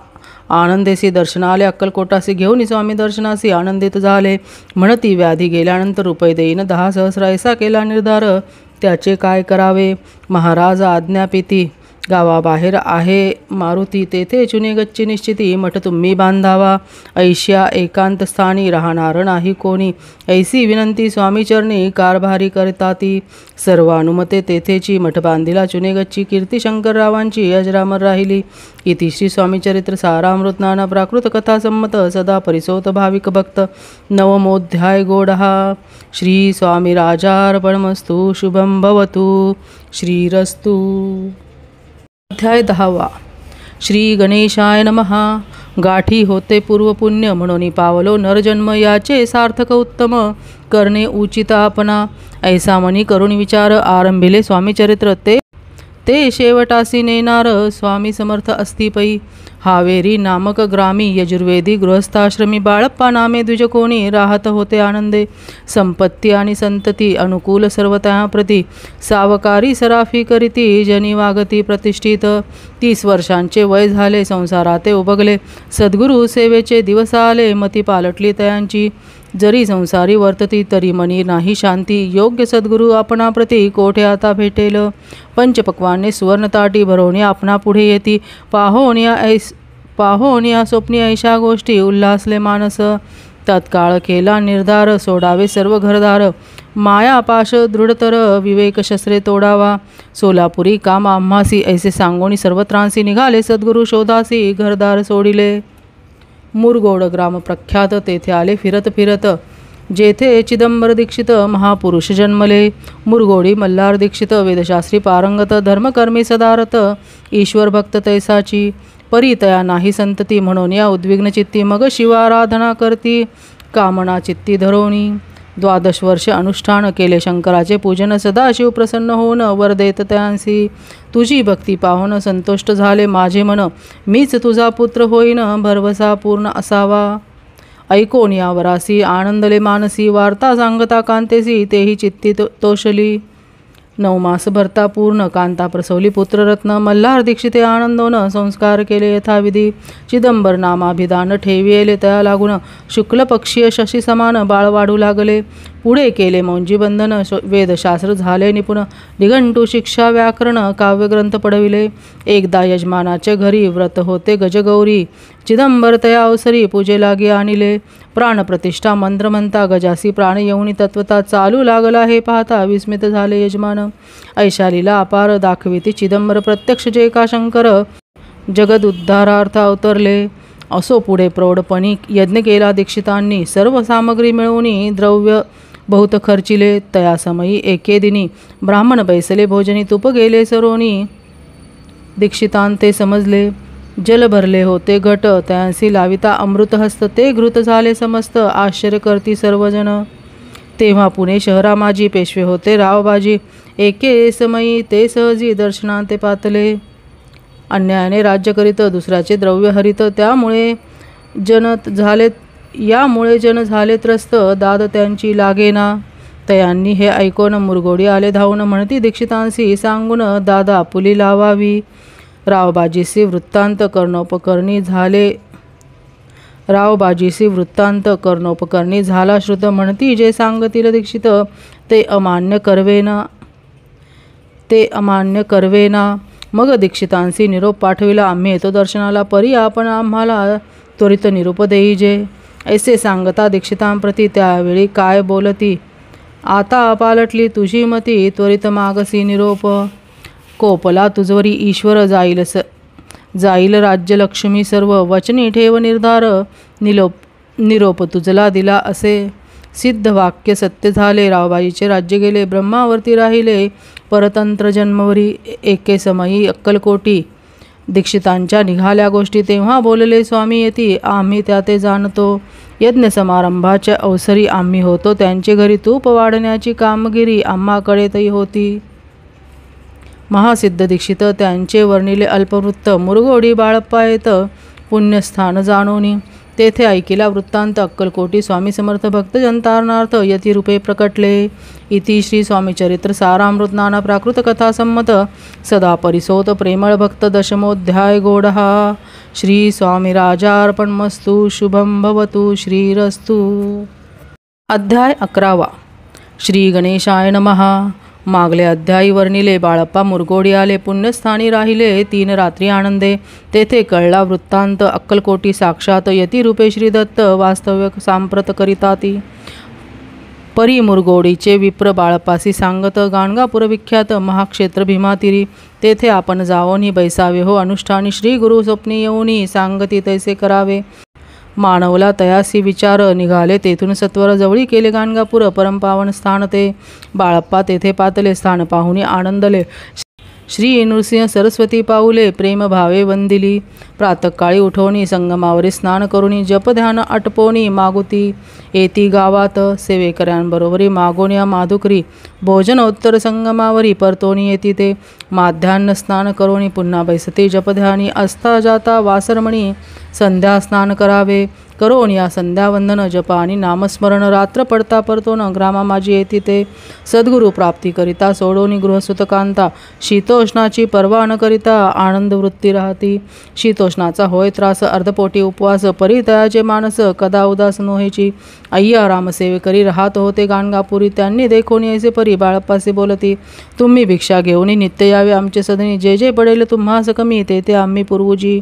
आनंदेसी दर्शन आले, अक्कलकोटासी घेऊन स्वामी दर्शनासी आनंदित झाले। म्हणती व्याधी गेल्यानंतर रुपये देईन 10 सहस्र, ऐसा केला निर्धार, त्याचे काय करावे? महाराज आज्ञापिती, गावाबाहेर आहे मारुती, तेथे चुने गच्ची निश्चिती, मठ तुम्ही बांधावा। ऐश्या एकांत स्थानी राहणार नाही कोणी, ऐसी विनंती स्वामीचरणी कारभारी करताती। सर्व अनुमते तेथेची मठ बांधिला चुने गच्ची, कीर्ती शंकररावांची अजरामर राहिली। इति श्री स्वामी चरित्र सारामृत नाना प्राकृत कथा संमत सदा परिसोत भाविक भक्त नवमोध्याय गोडहा श्री स्वामी राजार्पणमस्तु। शुभं भवतु। श्रीरस्तु। अध्याय 10। श्री गणेशाय नमः। गाठी होते पूर्वपुण्य, म्हणून पावलो नरजन्म, याचे सार्थक उत्तम करणे उचित आपणा। ऐसा मनी करून विचार, आरंभिले स्वामी चरित्र ते शेवटासी नेणार, स्वामी समर्थ असती पै। हावेरी नामक ग्रामी यजुर्वेदी गृहस्थाश्रमी, बाळप्पा नामे द्विज कोणी राहत होते आनंदे। संपत्ती आणि संतती अनुकूल सर्वतः प्रती, सावकारी सराफी करीती जनी वागती प्रतिष्ठित। 30 वर्षांचे वय झाले, संसाराते उभगले, सद्गुरु सेवेचे दिवस आले, मती पालटली तयांची। जरी संसारी वर्तती तरी मनी नाही शांती, योग्य सद्गुरु आपणाप्रती कोठे आता भेटेल। पंचपक्वाने सुवर्ण ताटी भरवणे आपणा पुढे येती, पाहोनिया स्वप्नी ऐशा गोष्टी उल्हासले मानस। तत्काळ केला निर्धार, सोडावे सर्व घरदार, मायापाश दृढतर विवेक शस्त्रे तोडावा। सोलापुरी काम आम्हासी, ऐसे सांगोनी सर्वत्रांसी, निघाले सद्गुरु शोधासी घरदार सोडिले। मुरगोड ग्राम प्रख्यात, तेथे आले फिरत फिरत, जेथे चिदंबर दीक्षित महापुरुष जन्मले। मुरगोडी मल्हार दीक्षित, वेदशास्त्री पारंगत, धर्मकर्मी सदारत, ईश्वर भक्त तैसाची। परितया नाही संतती, म्हणून या उद्विग्न चित्ती, मग शिवाराधना करती कामना चित्ती धरोणी। 12 वर्ष अनुष्ठान केले शंकराचे पूजन, सदाशिव प्रसन्न होऊन वर देत त्यांसी। तुझी भक्ती पाहून संतुष्ट झाले माझे मन, मीच तुझा पुत्र होईन भरवसा पूर्ण असावा। ऐकोन या वरासी आनंदले मानसी, वार्ता सांगता कांतेसी तेही चित्ती तोषली। 9 मास भरता पूर्ण कांता प्रसवली पुत्ररत्न, मल्हार दीक्षिते आनंदोन संस्कार केले यथाविधी। चिदंबर नामाभिधान ठेविले त्या लागून, शुक्ल पक्षीय शशी समान बाळ वाढू लागले। पुढे केले मौंजी बंधन, वेदशास्त्र झाले निपुण, निघंटू शिक्षा व्याकरण काव्यग्रंथ पडविले. एकदा यजमानाच्या घरी व्रत होते गजगौरी, चिदंबर तया अवसरी पूजे लागी आणिले. प्राणप्रतिष्ठा मंत्र म्हणता गजासी प्राण येऊनी तत्वता चालू लागला हे पाहता विस्मित झाले यजमान. ऐशालीला अपार दाखविती चिदंबर प्रत्यक्ष जे का शंकर, जगद उद्धारार्थ अवतरले. असो पुढे प्रौढपणी यज्ञ केला दीक्षितांनी, सर्व सामग्री मिळवून द्रव्य बहुत खर्चिले. तया समयी एके दिनी ब्राह्मण बैसले भोजनी, तूप गेले सरोनी. दीक्षितांते समजले, जल भरले होते घट, त्यांसी लाविता अमृत हस्त, ते घृत झाले समस्त, आश्चर्य करती सर्वजन. तेव्हा पुणे शहरा माझी पेशवे होते रावबाजी, एके समयी ते सहजी दर्शनांते पातले. अन्यायाने राज्य करीत दुसऱ्याचे द्रव्य हरित, यामुळे जन झाले त्रस्त, दाद त्यांची लागेना. तयांनी हे ऐकून मुरगोडी आले धावून, म्हणती दीक्षितांसी सांगून दादा पुली लावावी. रावबाजीसी वृत्तांत कर्णोपकरणी झाला श्रुत, म्हणती जे सांगतील दीक्षित ते अमान्य करवेना. मग दीक्षितांसी निरोप पाठविला, आम्ही येतो दर्शनाला, परी आपण आम्हाला त्वरित निरोप देईजे. ऐसे सांगता दीक्षितांप्रती त्यावेळी काय बोलती, आता पालटली तुझी मती, त्वरित मागसी निरोप. कोपला तुझवरी ईश्वर जाईल राज्यलक्ष्मी सर्व, वचनी ठेव निर्धार, निरोप तुझला दिला असे. सिद्ध वाक्य सत्य झाले, रावबाजीचे राज्य गेले, ब्रह्मावरती राहिले परतंत्र जन्मवरी. एके समयी अक्कलकोटी दीक्षितांच्या निघाल्या गोष्टी, तेव्हा बोलले स्वामी येती, आम्ही त्या ते जाणतो. यज्ञ समारंभाच्या अवसरी आम्ही होतो त्यांचे घरी, तूप वाढण्याची कामगिरी आम्हाकडेतही होती. महासिद्ध दीक्षित त्यांचे वर्णिले अल्पवृत्त, मुरगोडी बाळप्पा येत पुण्यस्थान जाणोनी. तेथे ऐकिला वृत्तांत, अक्कलकोटी स्वामी समर्थ भक्त जनतारणार्थ यतिरूपे प्रकटले. इति श्री स्वामीचरित्र सारामृत नाना प्राकृत कथा संमत, सदा परिसोत प्रेमळ भक्त दशमोध्याय गोडहा. श्री स्वामी राजार्पणमस्तु. शुभम भवतु. श्रीरस्तु. अध्याय 11. श्री गणेशाय नमः. मागले अध्यायी वर्णिले. बाळप्पा मुरगोडी आले, पुण्यस्थानी राहिले 3 रात्री आनंदे. तेथे कळला वृत्तांत, अक्कलकोटी साक्षात यतिरूपे श्रीदत्त वास्तव्य सांप्रत करिताती. परी मुरगोडीचे विप्र बाळप्पासी सांगत, गाणगापूर विख्यात महाक्षेत्र भीमातीरी, तेथे आपण जावोनी बैसावे हो अनुष्ठानी. श्री गुरु स्वप्नी येऊनी सांगती तैसे करावे. मानवला तयासी विचार, निघाले तेथून सत्वर. जवळी केले गाणगापूर परमपावन स्थान ते. बाळप्पा तेथे पातले, स्थान पाहुणी आनंदले. श्री नृसिंह सरस्वती पाऊले, प्रेम भावे वंदिली. प्रातःकाळी उठवणी संगमावरी स्नान करुणी, जप ध्यान आटपोनी मागुती. येती गावात सेवेकऱ्यांबरोबरी मागोनिया माधुकरी. भोजनोत्तर संगमावरी परतोनी येती ते. माध्यान्ह स्नान करुणी पुन्हा बैसते जपध्यानी. असता जाता वासरमणी संध्या स्नान करावे. करोन या संध्यावंदन जप आणि नामस्मरण. रात्र पडता परतोन ग्रामा माझी येती ते. सद्गुरु प्राप्ती करिता सोडोनी गृहसुतकांता. शीतोष्णाची पर्वा न करिता आनंद वृत्ती राहती. शीतोष्णाचा होय त्रास, अर्धपोटी उपवास. परितयाचे मानस कदा उदास नोहेची. अय्या रामसेवे करी राहत होते गाणगापुरी. त्यांनी देखोनी ऐसे परी बाळप्पासे बोलती, तुम्ही भिक्षा घेऊनी नित्य यावे आमचे सदनी. जे जे पडेल तुम्हास कमी ते ते आम्ही पुरवूजी.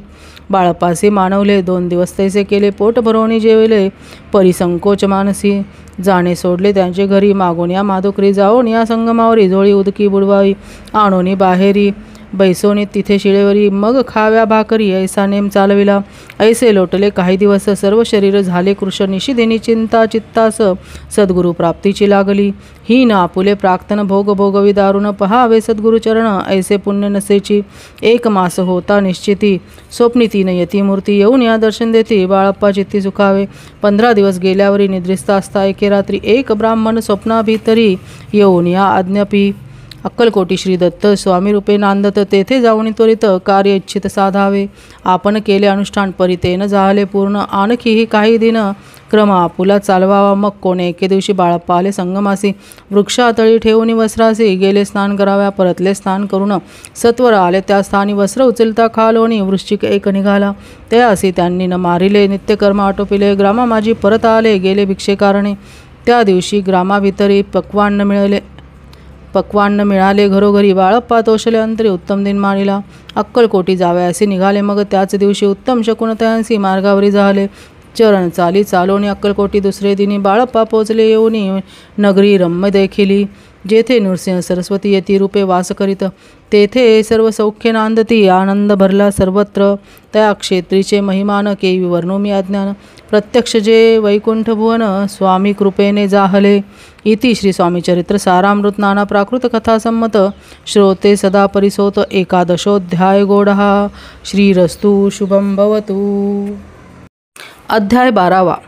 बाळप्पासे मानवले 2 दिवस तैसे केले. पोट भरवणी जेवले परी संकोच मानसी. जाणे सोडले त्यांचे घरी. मागून या माधुकरी जाऊन या संगमावरी. झोळी उदकी बुडवावी आणोनी बाहेरी. बैसोनी तिथे शिळेवरी. मग खाव्या भाकरी ऐसा नेम चालविला. ऐसे लोटले काही दिवस. सर्व शरीर झाले कृश. निशिदिनी चिंता चित्तास सद्गुरु प्राप्तीची लागली. ही न आपुले प्राक्तन भोग भोगवी दारुण. पहावे सद्गुरु चरण ऐसे पुण्य नसेची. 1 मास होता निश्चिती. स्वप्नी 3 यती मूर्ती. येऊन या दर्शन देती बाळप्पा चित्ती सुखावे. 15 दिवस गेल्यावरी निद्रिस्ता असता एके रात्री. एक ब्राह्मण स्वप्नाभितरी येऊन या आज्ञापी. अक्कलकोटी श्रीदत्त स्वामी रूपे नांदत. तेथे जाऊन त्वरित कार्य इच्छित साधावे. आपण केले अनुष्ठान परितेन झाले पूर्ण. आणखीही काही दिन क्रम आपुला चालवावा. मग कोणे एके दिवशी बाळप्पा आले संगमासी. वृक्षातळी ठेवून वस्त्रासी गेले स्नान कराव्या. परतले स्नान करून सत्वर आले त्या स्थानी. वस्त्र उचलता खालोनी वृश्चिक एक निघाला. त्यासी त्यांनी न मारिले. नित्यकर्म आटोपिले. ग्रामा माझी परत आले गेले भिक्षेकारणे. त्या दिवशी ग्रामाभितरी पक्वान्न मिळाले घरोघरी. बाळप्पा तोषले अंतरी उत्तम दिन मानिला. अक्कलकोटी जावयासी निघाले. मग त्याच दिवशी उत्तम शकुनतयांसी मार्गावरी झाले. चरण चाली चालोनी अक्कलकोटी. दुसरे दिनी बाळप्पा पोचले येऊनी नगरी रम्य देखिली. जेथे नृसिंह सरस्वती यती रूपे वास करीत, तेथे सर्व सौख्य नांदती. आनंद भरला सर्वत्र. त्या क्षेत्रीचे महिमान केवी वर्णो मी अज्ञान. प्रत्यक्ष जे वैकुंठ भुवन स्वामी कृपेने जाहले. इति श्री स्वामी चरित्र सारामृत नाना प्राकृत कथा संमत. श्रोते सदा परिसोत. एकादशोऽध्याय गोडहा. श्रीरस्तु शुभं भवतु. अध्याय 12.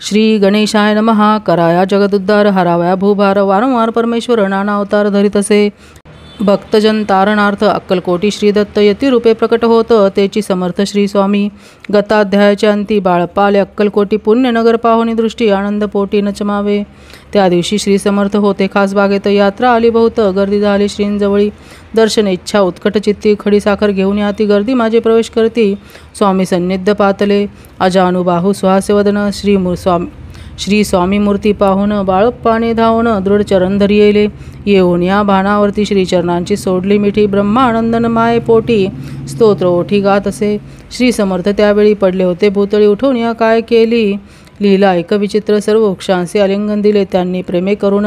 श्री गणेशाय नमः. कराया जगदुद्धार, हरावया भूभार. वारंवार परमेश्वर नाना अवतार धरीत असे. भक्तजन तारणार्थ अक्कलकोटी श्रीदत्त यतिरूपे प्रकट होत. तेची समर्थ श्री स्वामी. गताध्यायाच्या अंती बाळप्पा आले अक्कलकोटी. पुण्यनगर पाहुणी दृष्टी आनंद पोटी न चमावे. त्या दिवशी श्री समर्थ होते खास बागेत. यात्रा आली बहुत, गर्दी झाली श्रींजवळी. दर्शन इच्छा उत्कट चित्ती. खडी साखर घेऊन याती गर्दी माझे प्रवेश करती. स्वामी सन्निध्य पातले. अजानुबाहू सुहास्यवदन. श्री स्वामी मूर्ती पाहून बाळप्पाने धावून दृढ चरण धरी येले. येऊन या भानावरती श्रीचरणांची सोडली मिठी. ब्रह्मानंदन माये पोटी स्तोत्र ओठी गात असे. श्री समर्थ त्यावेळी पडले होते भूतळी. उठून या काय केली लीला एक विचित्र. सर्व वृक्षांचे आलिंगन दिले त्यांनी प्रेमे करून.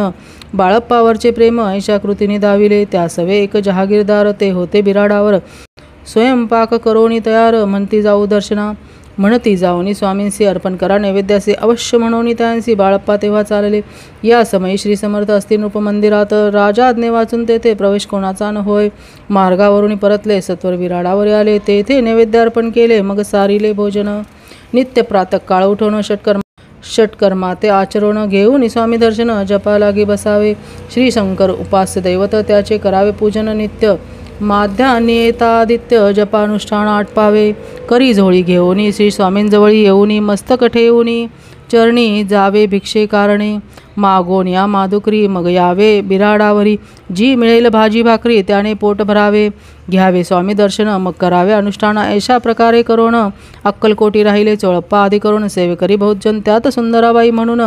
बाळप्पावरचे प्रेम ऐशा कृतीने दाविले. त्या सवे एक जहागीरदार ते होते बिराडावर. स्वयंपाक करोनी तयार. म्हणती जाऊ दर्शना. म्हणती जाऊनी स्वामींसी अर्पण करा नैवेद्याचे. अवश्य म्हणून त्यांसी बाळप्पा तेव्हा चालले. या समयी श्री समर्थ असती नृप मंदिरात. राजा आज्ञे वाचून तेथे प्रवेश कोणाचा न होय. मार्गावरून परतले. सत्वर विराडावर आले. तेथे नैवेद्य अर्पण केले. मग सारिले भोजन. नित्य प्रातःकाळ उठवणं षटकर्माते आचरण. घेऊन स्वामी दर्शन जपा लागी बसावे. श्री शंकर उपास्य दैवत त्याचे करावे पूजन नित्य. माध्यान्येतादित्य जपानुष्ठान आटपावे. करी झोळी घेऊनी श्री स्वामींजवळी येऊनी. मस्तक ठेवूनी चरणी जावे भिक्षे कारणे. मागोन या माधुकरी मग यावे बिराडावरी. जी मिळेल भाजी भाकरी त्याने पोट भरावे. घ्यावे स्वामी दर्शन मग करावे अनुष्ठान. अशा प्रकारे करून अक्कलकोटी राहिले. चोळप्पा आदी करून सेवेकरी बहुजन. त्यात सुंदराबाई म्हणून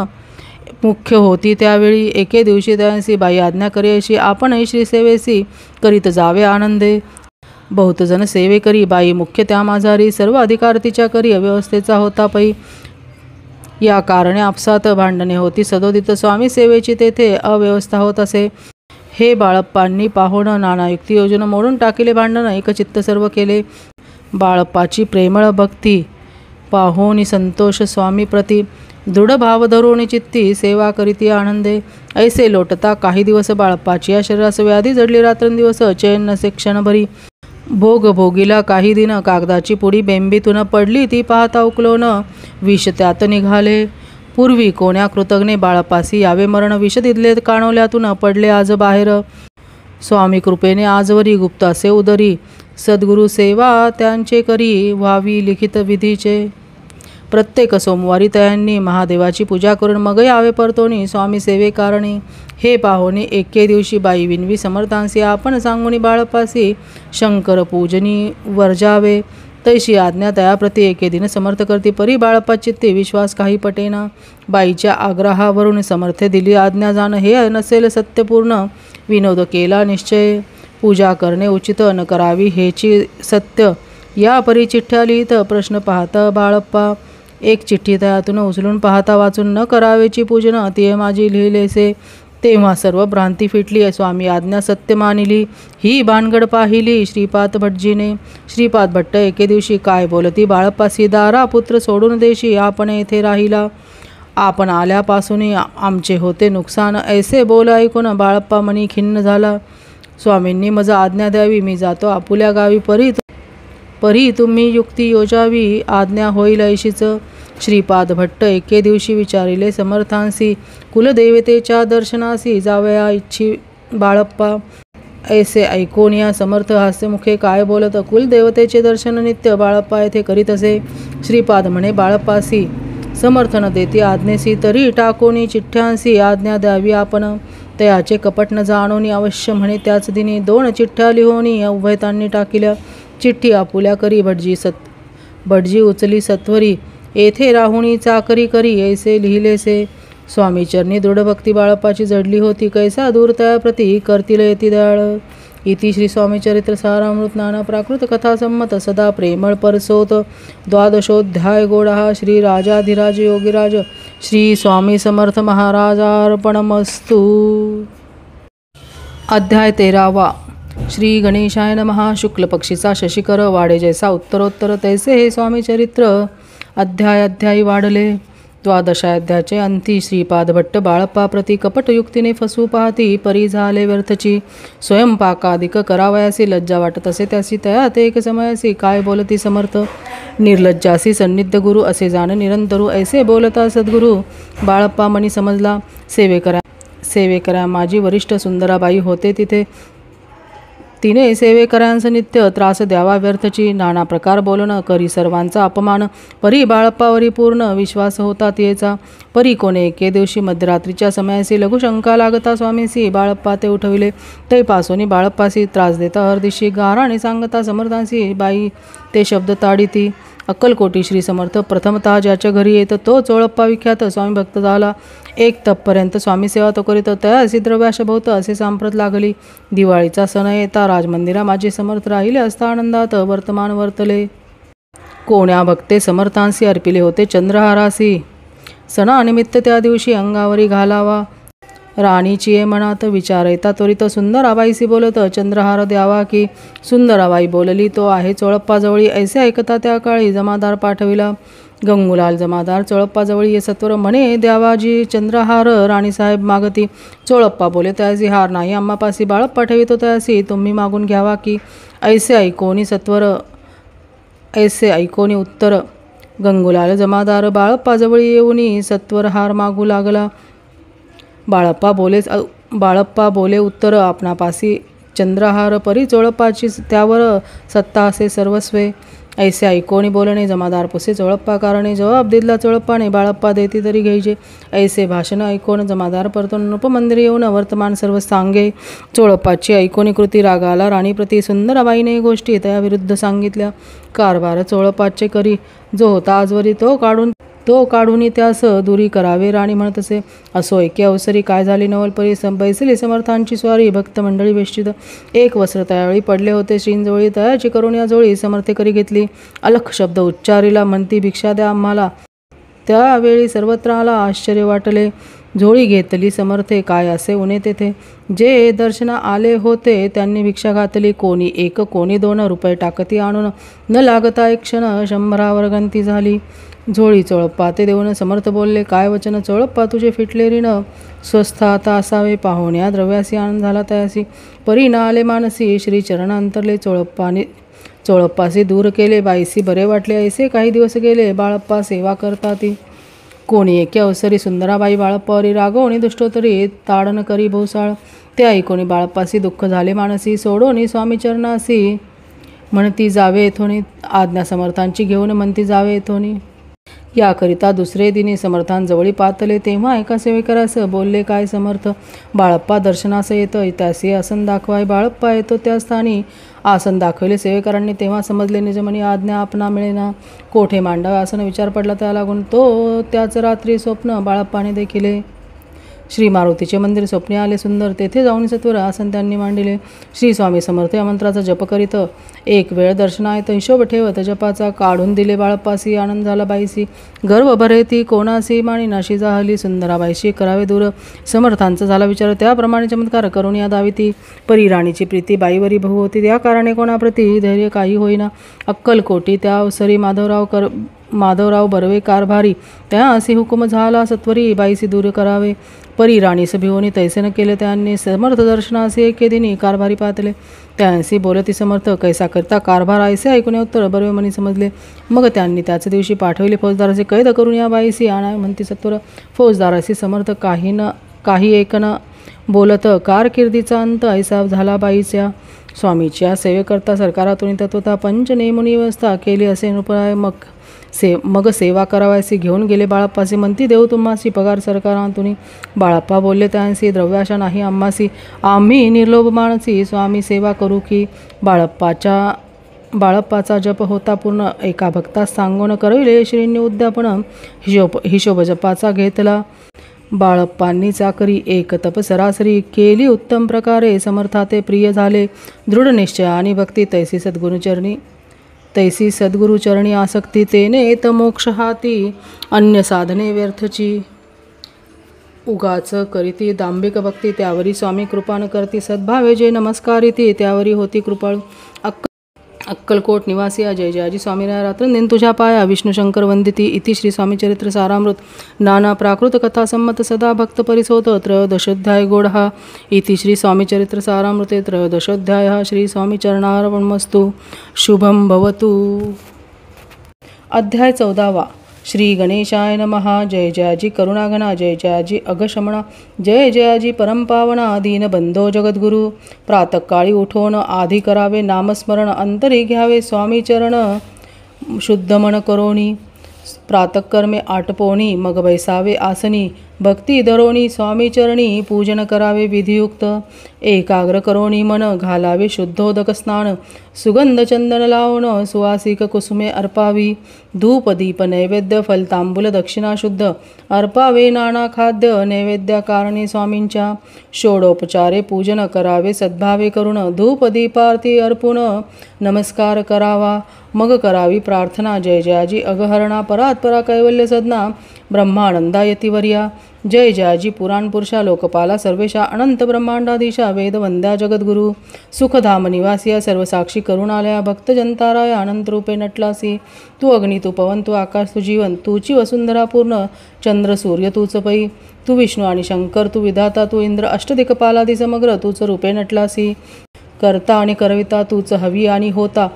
मुख्य होती. त्यावेळी एके दिवशी त्यांसी बाई आज्ञा करी अशी आपणही श्रीसेवेसी करीत जावे आनंदे. बहुत जण सेवे करी. बाई मुख्य त्या माझारी. सर्व अधिकार तिच्या करी. अव्यवस्थेचा होता पै. या कारणे आपसात भांडणे होती सदोदित. स्वामी सेवेची तेथे अव्यवस्था होत असे. हे बाळप्पांनी पाहून नाना युक्ती योजन मोडून टाकिले. भांडण एकचित्त सर्व केले. बाळप्पाची प्रेमळ भक्ती पाहून संतोष स्वामी प्रती. दृढ भाव धरून चित्ती सेवा करीती आनंदे. ऐसे लोटता काही दिवस बाळप्पाची या शरीरास व्याधी जडली. रात्रंदिवस चैन नसे क्षणभरी. भोग भोगीला काही दिन. कागदाची पुडी बेंबीतून पडली. ती पाहता उकलोन विष त्यात निघाले. पूर्वी कोण्या कृतज्ञे बाळप्पासी यावे मरण. विष दिदले काणवल्यातून पडले आज बाहेर. स्वामी कृपेने आजवरी गुप्त असे उदरी. सद्गुरु सेवा त्यांचे करी व्हावी लिखित विधीचे. प्रत्येक सोमवारी त्यांनी महादेवाची पूजा करून मग यावे परतोनी स्वामी सेवे कारणी. हे पाहोने एके दिवशी बाई विनवी समर्थांसी आपण सांगुनी बाळप्पासी शंकर पूजनी वर्जावे. तैशी आज्ञा तयाप्रती एके दिन समर्थ करती. परी बाळप्पा चित्ते विश्वास काही पटेना. बाईच्या आग्रहावरून समर्थ दिली आज्ञा. जाण हे नसेल सत्यपूर्ण. विनोद केला निश्चय. पूजा करणे उचित न करावी हेची सत्य. या परी चिठ्ठ्या लिहित प्रश्न पाहता बाळप्पा. एक चिठ्ठी त्यातून उचलून पाहता वाचून न करावेची पूजन ती माझी लिहिलेसे. तेव्हा सर्व भ्रांती फिटली. स्वामी आज्ञा सत्य मानिली. ही भानगड पाहिली श्रीपाद भटजीने. श्रीपाद भट्ट एके दिवशी काय बोलती बाळप्पासी. दारा पुत्र सोडून देशी आपण येथे राहिला. आपण आल्यापासून आमचे होते नुकसान. ऐसे बोल ऐकून बाळप्पा मनी खिन्न झाला. स्वामींनी मज आज्ञा द्यावी. मी जातो आपुल्या गावी. परी तुम्ही युक्ती योजावी. आज्ञा होईल ऐशीच. श्रीपाद भट्ट एके दिवशी विचारिले समर्थांसी. कुलदेवतेच्या दर्शनासी जावया इच्छी बाळप्पा. ऐसे ऐकून या समर्थ हास्यमुखे काय बोलत. कुलदेवतेचे दर्शन नित्य बाळप्पा येथे करीत असे. श्रीपाद म्हणे बाळप्पासी समर्थन देती आज्ञेसी. तरी टाकोनी चिठ्ठ्यांसी आज्ञा द्यावी आपण. तयाचे कपट न जाणोनी अवश्य म्हणे. त्याच दिनी 2 चिठ्ठ्या लिहोनी उभयतांनी टाकिल्या. चिठ्ठी आपुल्या करी भटजी उचली सत्वरी. येथे राहुणी चाकरी करी ऐसे लिहिलेसे. स्वामीचरणी दृढ भक्ती बाळप्पाची जडली होती. कैसा दूर त्या प्रती करतील येती दयाळ. इति श्री स्वामी चरित्र सारामृत नाना प्राकृत कथा संमत सदा प्रेमळ परसोत द्वादशोध्याय गोडा. श्री राजाधिराज योगीराज श्री स्वामी समर्थ महाराजार्पणमस्तु. अध्याय 13वा. श्री गणेशाय नमः. शुक्ल पक्षीचा शशिकर वाढे जैसा उत्तरोत्तर तैसे हे स्वामी चरित्र अध्यायी वाढले. द्वादशाध्यायाचे अंती. श्रीपाद भट्ट बाळप्पा प्रति कपटयुक्तीने फसवू पाहती परी झाले व्यर्थची. स्वयंपाकादिक करावयासी लज्जा वाटत असे त्यासी तयात एक समयासी काय बोलती समर्थ. निर्लज्जासी सन्निध गुरु असे जाण निरंतरू ऐसे बोलता सद्गुरु. बाळप्पा मनी समजला सेवेकरा माझी वरिष्ठ सुंदराबाई होते तिथे. तिने सेवेकरांस नित्य त्रास द्यावा व्यर्थची. नाना प्रकार बोलणं करी सर्वांचा अपमान. परी बाळप्पावरी पूर्ण विश्वास होता तिचा. परी कोणे एके दिवशी मध्यरात्रीच्या समयासी लघुशंका लागता स्वामीसी बाळप्पा ते उठविले. तैपासोनी बाळप्पासी त्रास देता हरदिशी गाराने सांगता समर्थांसी बाई ते शब्द ताडिती. अक्कलकोटी श्री समर्थ प्रथमतः ज्याच्या घरी येत तो चोळप्पा विख्यात स्वामी भक्त झाला. एक तपपर्यंत स्वामी सेवा तो करीत तयासी द्रव्याश भोवत असे सांप्रत लागली. दिवाळीचा सण येता राजमंदिरा माझे समर्थ राहिले असता आनंदात वर्तमान वर्तले. कोण्या भक्ते समर्थांसी अर्पिले होते चंद्रहारासी. सणानिमित्त त्या दिवशी अंगावरी घालावा. राणीची ये मनात विचार येता त्वरित सुंदराबाईसी बोलत चंद्रहार द्यावा की. सुंदराबाई बोलली तो आहे चोळप्पाजवळी ऐसे ऐकता त्या काळी जमादार पाठविला. गंगूलाल जमादार चोळप्पाजवळी ये सत्वर म्हणे द्यावाजी चंद्रहार राणीसाहेब मागती. चोळप्पा बोले त्यासी हार नाही आम्हापासी बाळप्पा ठेवितो त्यासी तुम्ही मागून घ्यावा की. ऐसे ऐकोनी उत्तर. गंगूलाल जमादार बाळप्पाजवळी येऊनी सत्वर हार मागू लागला. बाळप्पा बोले उत्तर आपणापासी चंद्रहार परी चोळप्पाची त्यावर सत्ता असे सर्वस्वे. ऐसे ऐकोणी बोलणे जमादार पुसे चोळप्पा कारणे जवाब दिला चोळप्पाने बाळप्पा देती तरी घ्यायचे. ऐसे भाषण ऐकोन जमादार परतून नृपमंदिर येऊन वर्तमान सर्व सांगे. चोळप्पाची ऐकोनी कृती रागाला राणीप्रती सुंदराबाईने गोष्टी त्याविरुद्ध सांगितल्या. कारभार चोळप्पाचे करी जो होता आजवरी तो काढून त्यास दुरी करावे राणी म्हणत असे. असो एके अवसरी काय झाली नवलपरी बैसली समर्थांची स्वारी. भक्त मंडळी बेष्टित एक वस्त्र तयावेळी पडले होते. श्रींजवळी तयाची करून या जोळी समर्थे करी घेतली. अलख शब्द उच्चारीला म्हणती भिक्षा द्या आम्हाला. त्यावेळी सर्वत्र आला आश्चर्य वाटले. झोळी घेतली समर्थे काय असे उणे तेथे. जे दर्शना आले होते त्यांनी भिक्षा घातली. कोणी 1 कोणी 2 रुपये टाकती आणून न लागता एक क्षण 100वर गंती झाली. झोळी चोळप्पा ते देऊन समर्थ बोलले काय वचन चोळप्पा तुझे फिटले ऋण. स्वस्थ आता असावे पाहुण्या द्रव्यासी आनंद झाला तयासी. परी न आले मानसी श्री चरण अंतरले चोळप्पासी दूर केले. बाईसी बरे वाटले ऐसे काही दिवस गेले. बाळप्पा सेवा करता ती. कोणी एके अवसरी सुंदराबाई बाळप्पावरी रागवणी दुष्टोत्तरी ताडन करी भोसाळ. ते ऐकोणी बाळप्पासी दुःख झाले मानसी. सोडोनी स्वामी चरणासी म्हणती जावे येथोनी. आज्ञा समर्थांची घेऊन म्हणती जावे येथोनी. याकरिता दुसरे दिनी समर्थांजवळी पातले. तेव्हा एका सेवेकरास बोलले काय समर्थ. बाळप्पा दर्शनास येत त्यासी आसन दाखवाय. बाळप्पा येतो त्या स्थानी आसन दाखवले. सेवेकरांनी तेव्हा समजले निजमनी आज्ञा आपणा मिळेना. कोठे मांडावे आसन विचार पडला त्या लागून तो त्याच रात्री स्वप्न बाळप्पाने देखिले. श्री मारुतीचे मंदिर स्वप्ने आले सुंदर. तेथे जाऊन सत्वर आसन त्यांनी मांडिले. श्री स्वामी समर्थ या मंत्राचा जप करीत एक वेळ दर्शनायत हिशोब ठेवत जपाचा काढून दिले. बाळप्पासी आनंद झाला बाईसी. गर्व भरे ती कोणासी माणी नाशी जाहली. सुंदराबाईशी करावे दूर. समर्थांचा झाला विचार त्याप्रमाणे चमत्कार करून या दाविती. परी राणीची प्रीती बाईवरी बहु होती. त्या कारणे कोणाप्रती धैर्य काही होईना. अक्कलकोटी त्या अवसरी माधवराव बर्वे कारभारी त्या असे हुकुम झाला सत्वरी बाईसी दूर करावे. परी राणीस भिवून तैसे न केले. त्यांनी समर्थ दर्शनासी एके दिनी कारभारी पातले. त्यांसी बोलती समर्थ कैसा करता कारभार ऐसे ऐकून उत्तर बर्वे मनी समजले. मग त्यांनी त्याच दिवशी पाठवले फौजदाराचे कैद करून या बाईसी आणावे म्हणती सत्वर. फौजदारासी समर्थ काही एक न बोलत कारकिर्दीचा अंत ऐसा झाला बाईच्या. स्वामीच्या सेवेकरता सरकारातून तत्वता पंच नेमुनी व्यवस्था केली असे नृपराय. मग सेवा करावयासी घेऊन गेले. बाळप्पासी म्हणती देऊ तुम्हासी पगार सरकारातून. बाळप्पा बोलले त्यांसी द्रव्याशा नाही आम्हासी. आम्ही निर्लोभ माणसी स्वामी सेवा करू की. बाळप्पाचा जप होता पूर्ण. एका भक्तास सांगून करविले. श्रींनी उद्यापन हिशोब जपाचा घेतला. बाळप्पांनी चाकरी एक तप सरासरी केली उत्तम प्रकारे समर्थाते प्रिय झाले दृढ निश्चय आणि भक्ती तैसी सद्गुरुचरणी आसक्ती तेने येत मोक्ष हाती अन्य साधने व्यर्थची उगाच करीती दांभिक भक्ती त्यावरी स्वामी कृपान करती सद्भावे जे नमस्कारिती त्यावरी होती कृपाळू अक्कलकोट निवासी जय जयाजी स्वामीराय रात्रंदिन तुझ्या पाया विष्णू शंकर वंदिती इति श्री स्वामी चरित्र सारामृत नाना प्राकृत कथा संमत सदा भक्त परिसोत त्रयोदशोध्याय गोढा इति श्री स्वामी चरित्र सारामृते त्रयोदशोध्याय श्री स्वामी चरणार्पणमस्तु शुभम भवतु। अध्याय 14 श्री गणेशाय नमः। जय जयाजी करुणाघना जय जयाजी अगशमणा जय जयाजी परमपावना दीनबंधो जगद्गुरु प्रातःकाळी उठवून आधी करावे नामस्मरण अंतरी घ्यावे स्वामी चरण शुद्ध मन करोणी प्रातःकर्मे आटपोणी मग बैसावे आसनी भक्ती धरोणी स्वामी चरणी पूजन करावे विधियुक्त एकाग्र करोणी मन घालावे शुद्धोदक स्नान सुगंध चंदन लावून सुवासिक कुसुमे अर्पावी धूप दीप नैवेद्य फलतांबूल दक्षिणा शुद्ध अर्पावे नाना खाद्य नैवेद्याकारणी स्वामींच्या षोडोपचारे पूजन करावे सद्भावे करून धूप दीपारती अर्पून नमस्कार करावा मग करावी प्रार्थना जय जयाजी अगहरणा परात्परा कैवल्य सदना ब्रह्मानंदायतिवर्या जय जयाजी पुराण पुरुषा लोकपाला सर्वेशा अनंत ब्रह्मांडाधीशा वेदवंद्या जगद्गुरु सुखधाम निवासिया सर्वसाक्षी करुणालया भक्तजनताराय अनंत रूपे नटलासी तू अग्नी तू पवन तू आकाश तू जीवन तूची वसुंधरा पूर्ण चंद्र सूर्य तूच पै तू विष्णू आणि शंकर तू विधाता तू इंद्र अष्टदिक्पालादी समग्र तूच रूपे नटलासी करता आणि करविता तूच हवी आणि होता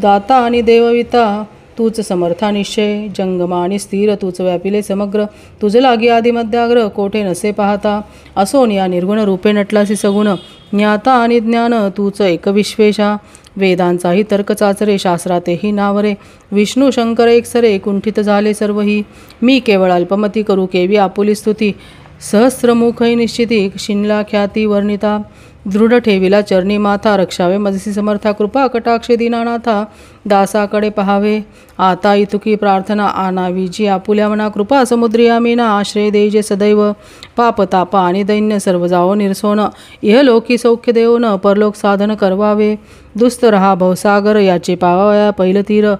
दाता आणि देवविता तूच समर्था निश्चय जंगमा आणि स्थिर तूच व्यापिले समग्र तुझ लागी आदिमध्याग्र कोठे नसे पाहता असोन या निर्गुण रूपे नटलासी सगुण ज्ञाता आणि ज्ञान तूच एक विश्वेशा वेदांचाही तर्क चाचरे शास्त्रातेही नावरे विष्णू शंकर एकसरे कुंठित झाले सर्वही मी केवळ अल्पमती करू केवी आपुली स्तुती सहस्रमुखई निश्चिती शिनला ख्याती वर्णिता दृढ ठेविला चरणी माथा रक्षावे मजसी समर्था कृपा कटाक्षे दीनानाथा दासाकडे पहावे आता इतुकी प्रार्थना आनावी जी आपुल्या मना कृपा समुद्री आमीना आश्रय देजे सदैव पाप ताप आणि दैन्य सर्व जाओ निरसोन इहलोकी सौख्य देऊन परलोक साधन करवावे दुस्तर हा भवसागर याचे पावाया पैल तीर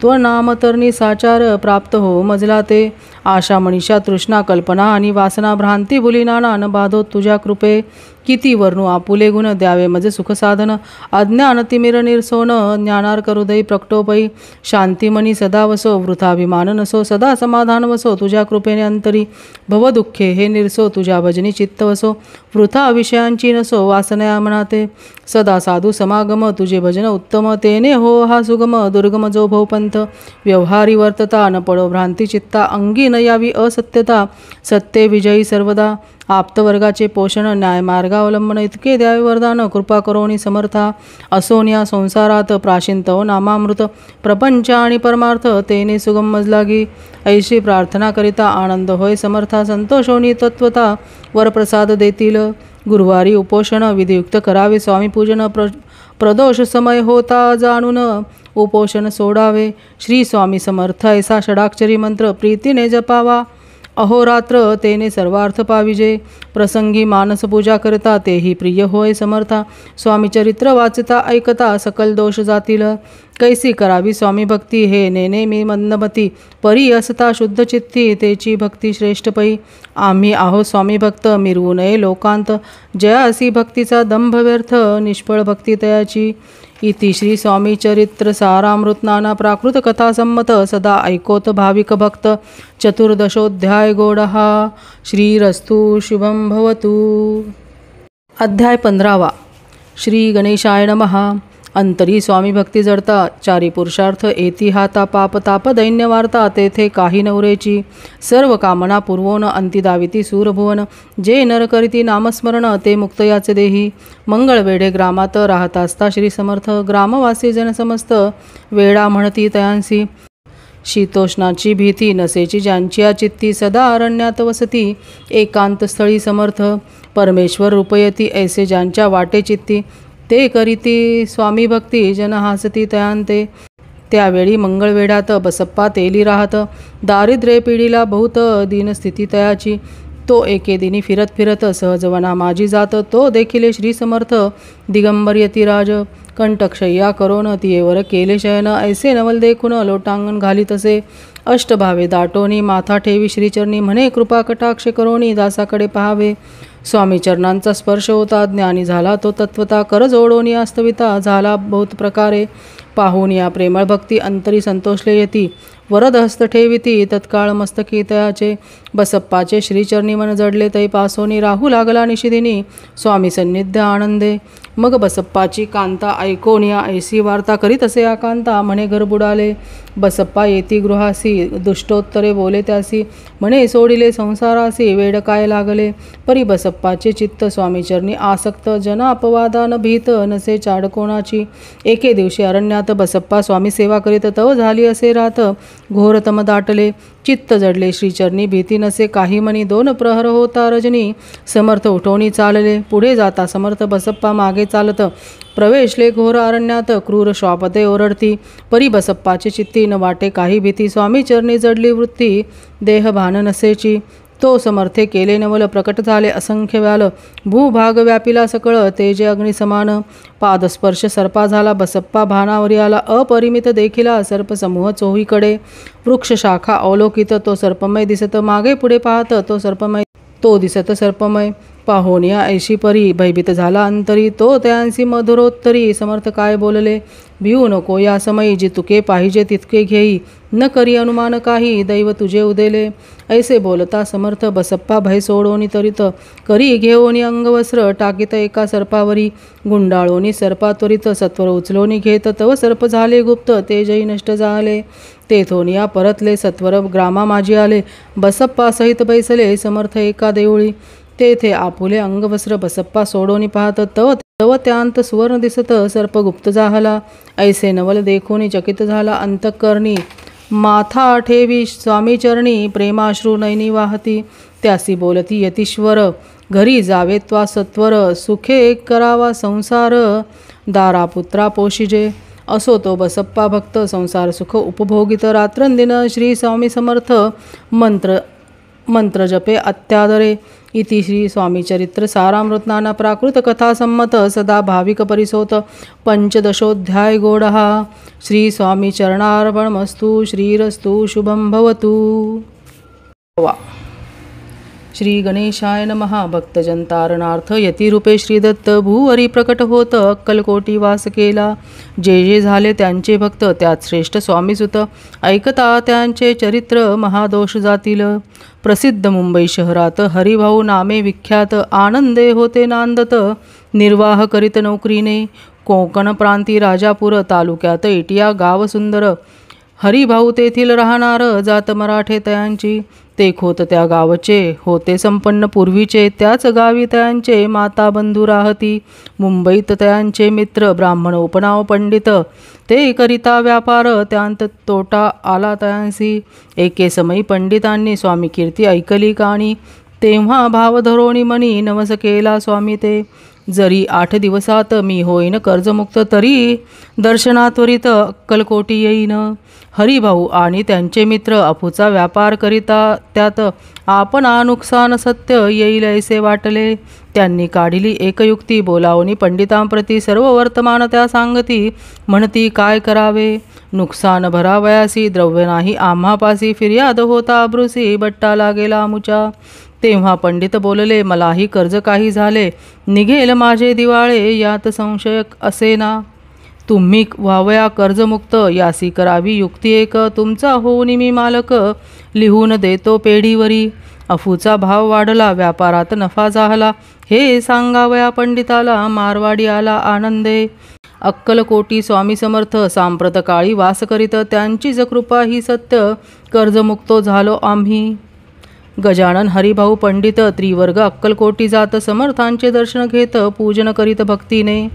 तो नामतरणी साचार प्राप्त हो मजला ते आशा मनीषा तृष्णा कल्पना आणि वासना भ्रांती भुली नाना न बाधो तुझ्या कृपे किती वर्णू आपुले गुण द्यावे मजे सुख साधन अज्ञान तिमिर निरसोन ज्ञानार्क हृदय प्रकटोपै शांतिमनी सदा वसो वृथाभिमान नसो सदा समाधान वसो तुझ्या कृपेने अंतरी भवदुःखे हे निरसो तुझ्या भजनी चित्त वसो वृथा विषयांची नसो वासनया मनाते सदा साधू समागम तुझे भजन उत्तम तेने हो हा सुगम दुर्गम जो भवपंथ व्यवहारी वर्तता न पडो भ्रांती चित्ता अंगी न यावी असत्यता सत्य विजयी सर्वदा आप्तवर्गाचे पोषण न्यायमार्गावलंबन इतके द्यावे वरदान कृपा करोनी समर्था असोन या संसारात प्राशिंतव नामामृत प्रपंच आणि परमार्थ तेने सुगम मजलागी ऐशी प्रार्थना करिता आनंद होय समर्था संतोषोनी तत्वता वरप्रसाद देतील गुरुवारी उपोषण विधियुक्त करावे स्वामी पूजन प्रदोष समय होता जाणून उपोषण सोडावे श्री स्वामी समर्थ ऐसा षडाक्षरी मंत्र प्रीतीने जपावा अहोरात्र तेने सर्वार्थ पाविजे प्रसंगी मानस पूजा करता तेही प्रिय होय समर्था स्वामी चरित्र वाचता ऐकता सकल दोष जातील कैसी करावी स्वामी भक्ती हे नेने मी मंदमती परी असता शुद्ध चित्ती तेची भक्ती श्रेष्ठ पै आम्ही आहो स्वामी भक्त मिरवू नये लोकांत जया असी भक्तीचा दंभ व्यर्थ निष्फळ भक्ती तयाची इति श्री स्वामी चरित्र सारामृत नाना प्राकृत कथा संमत सदा ऐकोत भाविक भक्त चतुर्दशोध्याय गोडहा श्रीरस्तु शुभम भवतु। अध्याय 15 श्री गणेशाय नमः। अंतरी स्वामी भक्ती जडता चारी पुरुषार्थ एती हाता पाप ताप दैन्य वार्ता तेथे काही नवरेची सर्व कामना पूर्वोन अंतिदाविती सूरभुवन जे नर करीती नामस्मरण ते मुक्त याचे देही मंगळवेढे ग्रामात राहत असता श्री समर्थ ग्रामवासी जन समस्त वेळा म्हणती तयांसी शीतोष्णाची भीती नसेची ज्यांची चित्ती सदा अरण्यात वसती एकांत स्थळी समर्थ परमेश्वर रूपयती ऐसे ज्यांच्या वाटे चित्ती ते करीती स्वामी भक्ती जन हासती तयांते त्यावेळी मंगळवेढ्यात बसप्पा तेली राहत दारिद्र्य पिढीला बहुत दीनस्थिती तयाची तो एके दिनी फिरत फिरत सहजवना माझी जात, तो देखिले श्री समर्थ दिगंबर यतिराज. कंठक्षय्या करोन तियेवर केले शयन, ऐसे नवल देखून लोटांगण घालीत असे. अष्टभावे दाटोनी माथा ठेवी श्रीचरणी, म्हणे कृपा कटाक्ष करोनी दासाकडे पहावे. स्वामी चरणांचा स्पर्श होता, ज्ञानी झाला तो तत्वता. कर जोडोनी वास्तविता झाला बहुत प्रकारे. पाहून या प्रेमळ भक्ती अंतरी संतोषले येती. वरद हस्त ठेविती तत्काळ मस्तकी तयाचे. बसप्पाचे श्रीचरणी मन जडले, तै पासोनी राहू लागला निशिदिनी स्वामी सन्निध्य आनंदे. मग बसप्पाची कांता ऐकोनिया ऐसी वार्ता, करीत असे आकांता म्हणे घर बुडाले. बसप्पा येती गृहासी दुष्टोत्तरे बोले त्यासी, म्हणे सोडिले संसारासी वेड काय लागले. परी बसप्पाचे चित्त स्वामीचरणी आसक्त, जना अपवादान भीत नसे चाड कोणाची. एके दिवशी अरण्यात बसप्पा स्वामी सेवा करीत, तव झाली असे रात घोरतम दाटले. चित्त जडले श्रीचरणी भीती नसे काही मनी, दोन प्रहर होता रजनी समर्थ उठवणी चालले. पुढे जाता समर्थ बसप्पा मागे चालत, प्रवेशले घोर अरण्यात क्रूर श्वापते ओरडती. परी बसप्पाचे चित्ती न वाटे काही भीती, स्वामी चरणी जडली वृत्ती देह भान नसेची. तो समर्थे केले नवल प्रकट झाले असंख्य व्याल, भूभाग व्यापिला सकळ तेजे अग्नि समान. पादस्पर्श सर्पा झाला बसप्पा भानावरी आला, अपरिमित देखिला सर्प समूह चोहीकडे. वृक्ष शाखा अवलोकित तो सर्पमय दिसत, मागे पुढे पाहत तो सर्पमय तो दिसत सर्पमय. पाहोनिया ऐशी परी भयभीत झाला अंतरी, तो त्यांसी मधुरोत्तरी समर्थ काय बोलले. भिऊ नको या समयी, जितके पाहिजे तितके घेई, न करी अनुमान काही दैव तुझे उदेले. ऐसे बोलता समर्थ बसप्पा भय सोडोनी तरित, करी घेऊनी अंगवस्त्र टाकीत एका सर्पावरी. गुंडाळोनी सर्पा त्वरित सत्वर उचलोनी घेत, तव सर्प झाले गुप्त तेजही नष्ट झाले. तेथोनिया परतले सत्वर ग्रामा माझी आले, बसप्पा सहित बैसले समर्थ एका देऊळी. तेथे आपुले अंगवस्त्र बसप्पा सोडोनी पाहत, तव त्यांत सुवर्ण दिसत सर्प गुप्त जाहला. ऐसे नवल देखोनी चकित झाला अंतःकरणी, माथा ठेवी स्वामी चरणी प्रेमाश्रू नयनी वाहती. त्यासी बोलती यतीश्वर, घरी जावे त्वा सत्वर, सुखे करावा संसार दारापुत्रा पोशिजे. असो तो बसप्पा भक्त संसार सुख उपभोगित, रात्रंदिन श्री स्वामी समर्थ मंत्र जपे अत्यादरे. इति श्री स्वामी चरित्र सारामृत नाना प्राकृत कथा संमत सदा भाविक परिसोत पंचदशोध्याय गोडहा. श्री स्वामी चरणार्पणमस्तु. श्रीरस्तु शुभं भवतु. श्री गणेशाय नमः. भक्तजनतारणार्थ यतिरूपे श्रीदत्त भूवरी प्रकट होत अक्कलकोटी वास केला. जे जे झाले त्यांचे भक्त त्यात श्रेष्ठ स्वामीसुत, ऐकता त्यांचे चरित्र महादोष जातील. प्रसिद्ध मुंबई शहरात हरिभाऊ नामे विख्यात, आनंदे होते नांदत निर्वाह करीत नोकरीने. कोकण प्रांती राजापूर तालुक्यात इटिया गाव सुंदर, हरिभाऊ तेथील राहणार जात मराठे तयांची. ते खोत त्या गावचे होते संपन्न पूर्वीचे, त्याच गावी त्यांचे माता बंधू राहती. मुंबईत त्यांचे मित्र ब्राह्मण उपनाव पंडित, ते करिता व्यापार त्यांत तोटा आला तयांसी. एके समयी पंडितांनी स्वामी कीर्ती ऐकली काणी, तेव्हा भाव धरोणी मनी नवस केला स्वामी ते. जरी 8 दिवसात मी होईन कर्जमुक्त, तरी दर्शनात्वरित अक्कलकोटी येईन. हरिभाऊ आणि त्यांचे मित्र अफूचा व्यापार करिता, त्यात आपण नुकसान सत्य येईल ऐसे वाटले. त्यांनी काढिली एक युक्ती, बोलावणी पंडितांप्रती सर्व वर्तमान त्या सांगती. म्हणती काय करावे, नुकसान भरावयासी द्रव्य नाही आम्हापासी, फिर्याद होता अब्रुसी बट्टा लागेला मुचा. तेव्हा पंडित बोलले, मलाही कर्ज काही झाले, निघेल माझे दिवाळे यात संशय असेना. तुम्ही व्हावया कर्जमुक्त, यासी करावी युक्ती एक. तुमचा होऊन मी मालक, लिहून देतो पेढीवरी. अफूचा भाव वाढला, व्यापारात नफा झाला, हे सांगावया पंडिताला. मारवाडी आला आनंदे. अक्कलकोटी स्वामी समर्थ सांप्रत काळी वास करीत, त्यांचीच कृपा ही सत्य कर्जमुक्तो झालो आम्ही. गजानन हरिभाऊ पंडित त्रिवर्ग अक्कलकोटी जात, समर्थांचे दर्शन घेत पूजन करीत भक्तीने.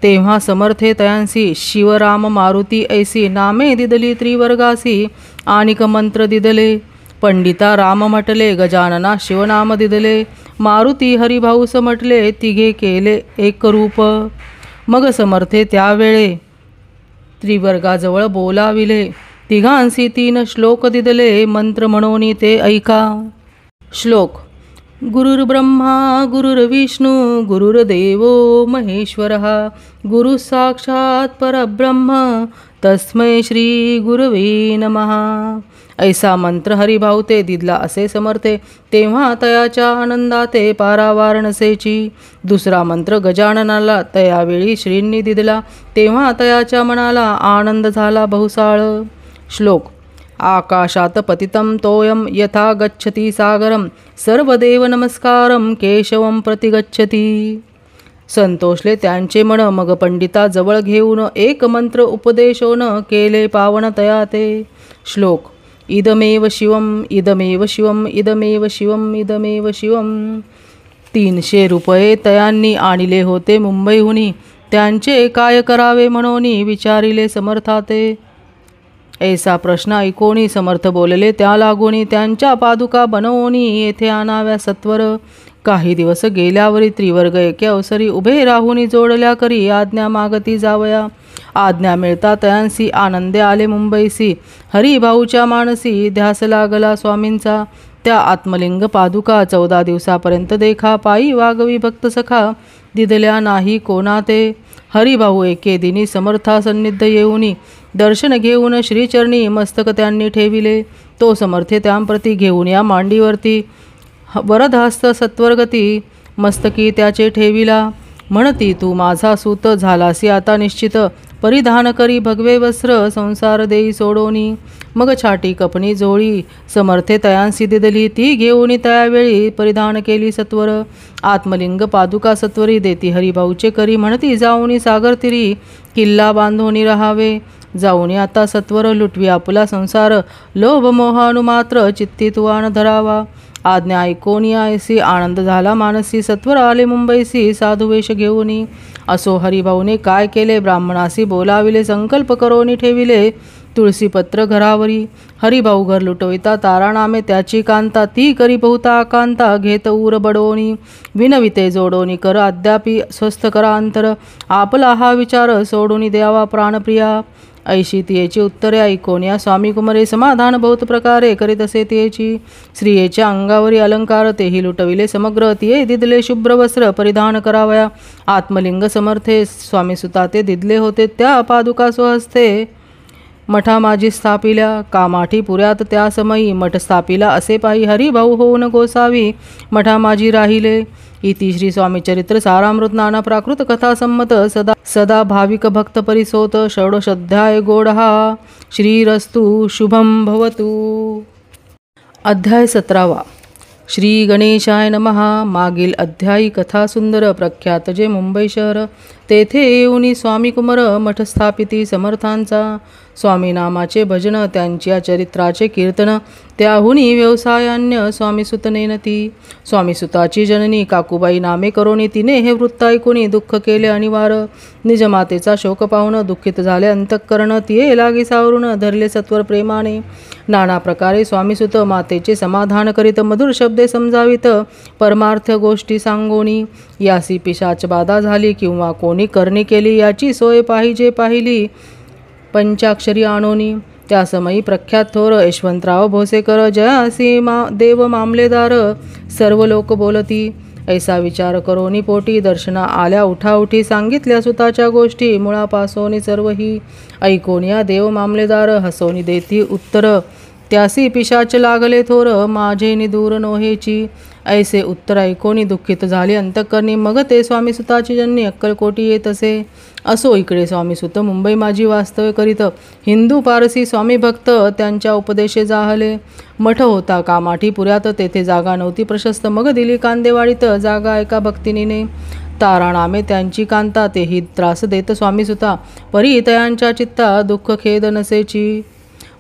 तेव्हा समर्थे तयांसी शिवराम मारुती ऐसी नामे दिदली त्रिवर्गासी, आनिक मंत्र दिदले. पंडिता राम म्हटले, गजानना शिवनाम दिदले. मारुती हरिभाऊस म्हटले, तिघे केले एक रूप. मग समर्थे त्यावेळे त्रिवर्गाजवळ बोलाविले, तिघांसी 3 श्लोक दिदले. मंत्र म्हणून ते ऐका. श्लोक. गुरुर्ब्रह्मा गुरुर्विष्णू गुरुर्देवो महेश्वरः गुरु साक्षात परब्रह्म तस्मै श्री गुरवे नमः. ऐसा मंत्र हरिभाऊ ते दिदला असे समर्थे, तेव्हा तयाच्या आनंदाते पारावार नसेची. दुसरा मंत्र गजाननाला तयावेळी श्रींनी दिदला, तेव्हा तयाच्या मनाला आनंद झाला बहुसाळ. श्लोक. आकाशात पतितं तोयम यथा गच्छति सागरम सर्वदेव नमस्कारम केशवम प्रति गच्छति. संतोषले त्यांचे मन, मग पंडिता जवळ घेऊन एक मंत्र उपदेशोन केले पावन तया ते. श्लोक. इदमेव शिवम इदमेव शिवम इदमेव शिवम इदमेव शिवम. 300 रुपये तयांनी आणले होते मुंबईहुनी, त्यांचे काय करावे म्हणून विचारिले समर्थाते. ऐसा प्रश्न ऐकोनी समर्थ बोलले, त्या लागोनी त्यांच्या पादुका बनवून येथे आणाव्या सत्वर. काही दिवस गेल्यावरी त्रिवर्ग एके अवसरी उभे राहून जोडल्या करी आज्ञा मागती जावया. आज्ञा मिळता तयांसी आनंदे आले मुंबईसी. हरिभाऊच्या मानसी ध्यास लागला स्वामींचा. त्या आत्मलिंग पादुका 14 दिवसापर्यंत देखा पायी वागवी भक्त सखा दिदल्या नाही कोणाते. हरिभाऊ एके दिनी समर्था सन्निध येऊनी दर्शन घेऊन श्रीचरणी मस्तक त्यांनी ठेविले. तो समर्थे त्यांप्रती घेऊन या मांडीवरती वरदहस्त सत्वरगती मस्तकी त्याचे ठेविला. म्हणती, तू माझा सूत झालासी आता निश्चित. परिधान करी भगवे वस्त्र संसार देई सोडोनी. मग छाटी कपणी जोळी समर्थे तयांसी दिदली. ती घेऊन त्यावेळी परिधान केली सत्वर. आत्मलिंग पादुका सत्वरी देती हरिभाऊचे करी. म्हणती, जाऊनी सागर तिरी किल्ला बांधून राहावे. जाऊनी आता सत्वर लुटवी आपला संसार. लोभ मोहानु मात्र चित्ती तुवान धरावा. आज्ञा ऐकोनी ऐसी आनंद झाला मानसी. सत्वर आले मुंबईसी साधुवेश घेऊनी. असो हरिभाऊने काय केले, ब्राह्मणासी बोलाविले. संकल्प करोनी ठेविले तुळशीपत्र घरावरी. हरिभाऊ घर लुटविता तारानामे त्याची कांता. ती करी बहुता कांता घेत उर बडोनी. विनविते जोडोनी कर अद्यापी स्वस्थ करा अंतर. आपला हा विचार सोडून द्यावा प्राणप्रिया. ऐशी तियेची उत्तरे ऐकोनिया स्वामी कुमारे. समाधान बहुत प्रकारे करीत असे तियेची. स्त्रियेच्या अंगावरी अलंकार तेही लुटविले समग्र. तिये दिदले शुभ्र वस्त्र परिधान करावया. आत्मलिंग समर्थे स्वामी सुता ते दिदले होते. त्या पादुका स्वहस्ते मठा माझी स्थापिल्या. कामाठी पुऱ्यात त्या समयी मठ स्थापिला असे पाही. हरिभाऊ होऊन गोसावी मठा माझी राहिले. इति श्री स्वामी चरित्र सारामृत नाना प्राकृत कथा संमत सदा सदा भाविक भक्त परिसोत. षोडशाध्याय गोडहा. श्रीरस्तु शुभम भवतु. अध्याय 17. श्री गणेशाय नमः. मागील अध्यायी कथा सुंदर प्रख्यात जे मुंबई शहर. तेथे येऊनी स्वामी कुमार मठ स्थापिती समर्थांचा. स्वामी नामाचे भजन त्यांच्या चरित्राचे कीर्तन. त्याहुनी व्यवसायान्य स्वामीसुत नेनती. स्वामीसुताची जननी काकूबाई नामे करोनी. तिने हे वृत्त ऐकून दुःख केले अनिवार. निजमातेचा शोक पाहून दुःखित झाले अंतःकरण. तिये लागी सावरून धरले सत्वर प्रेमाने. नाना प्रकारे स्वामीसुत मातेचे समाधान करीत. मधुर शब्दे समजावित परमार्थ गोष्टी सांगोनी. यासी पिशाच बाधा झाली किंवा कोणी करणी केली याची सोय पाहिली पंचाक्षरी आणोनी. त्या समयी प्रख्यात थोर यशवंतराव भोसेकर जयासी देव मामलेदार सर्व लोक बोलती. ऐसा विचार करोनी पोटी दर्शना आल्या उठाउठी. सांगितल्या सुताच्या गोष्टी मुळापासोनी सर्वही. ऐकोनिया देव मामलेदार हसोनी देती उत्तर. त्यासी पिशाच लागले थोर माझे निदूर नोहेची. ऐसे उत्तर ऐकोनी दुःखित झाले अंतःकरणी. मग ते स्वामीसुताची जननी अक्कलकोटी येत असे. असो इकडे स्वामीसुत मुंबई माझी वास्तव्य करीत. हिंदू पारसी स्वामी भक्त त्यांच्या उपदेशे जाहले. मठ होता कामाठी पुऱ्यात. तेथे जागा नव्हती प्रशस्त. मग दिली कांदेवाडीत जागा एका भक्तिनीने. तारानामे त्यांची कांता. तेही त्रास देत स्वामीसुता. परी तयांच्या चित्ता दुःख खेद नसेची.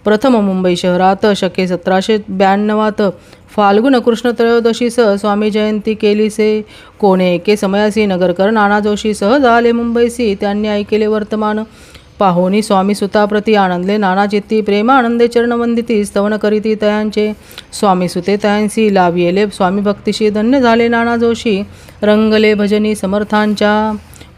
प्रथम मुंबई शहरात शके 1792 फाल्गुन कृष्ण त्रयोदशीस स्वामी जयंती केलीसे. कोणे एके समयासी नगरकर नाना जोशी सहज आले मुंबईसी. त्यांनी ऐकेले वर्तमान. पाहोनी स्वामी सुताप्रती आनंदले नाना चित्ती. प्रेमानंदे चरणवंदिती स्तवन करीती तयांचे. स्वामी सुते तयांसी लावियेले स्वामी भक्तीशी. धन्य झाले नाना जोशी रंगले भजनी समर्थांच्या.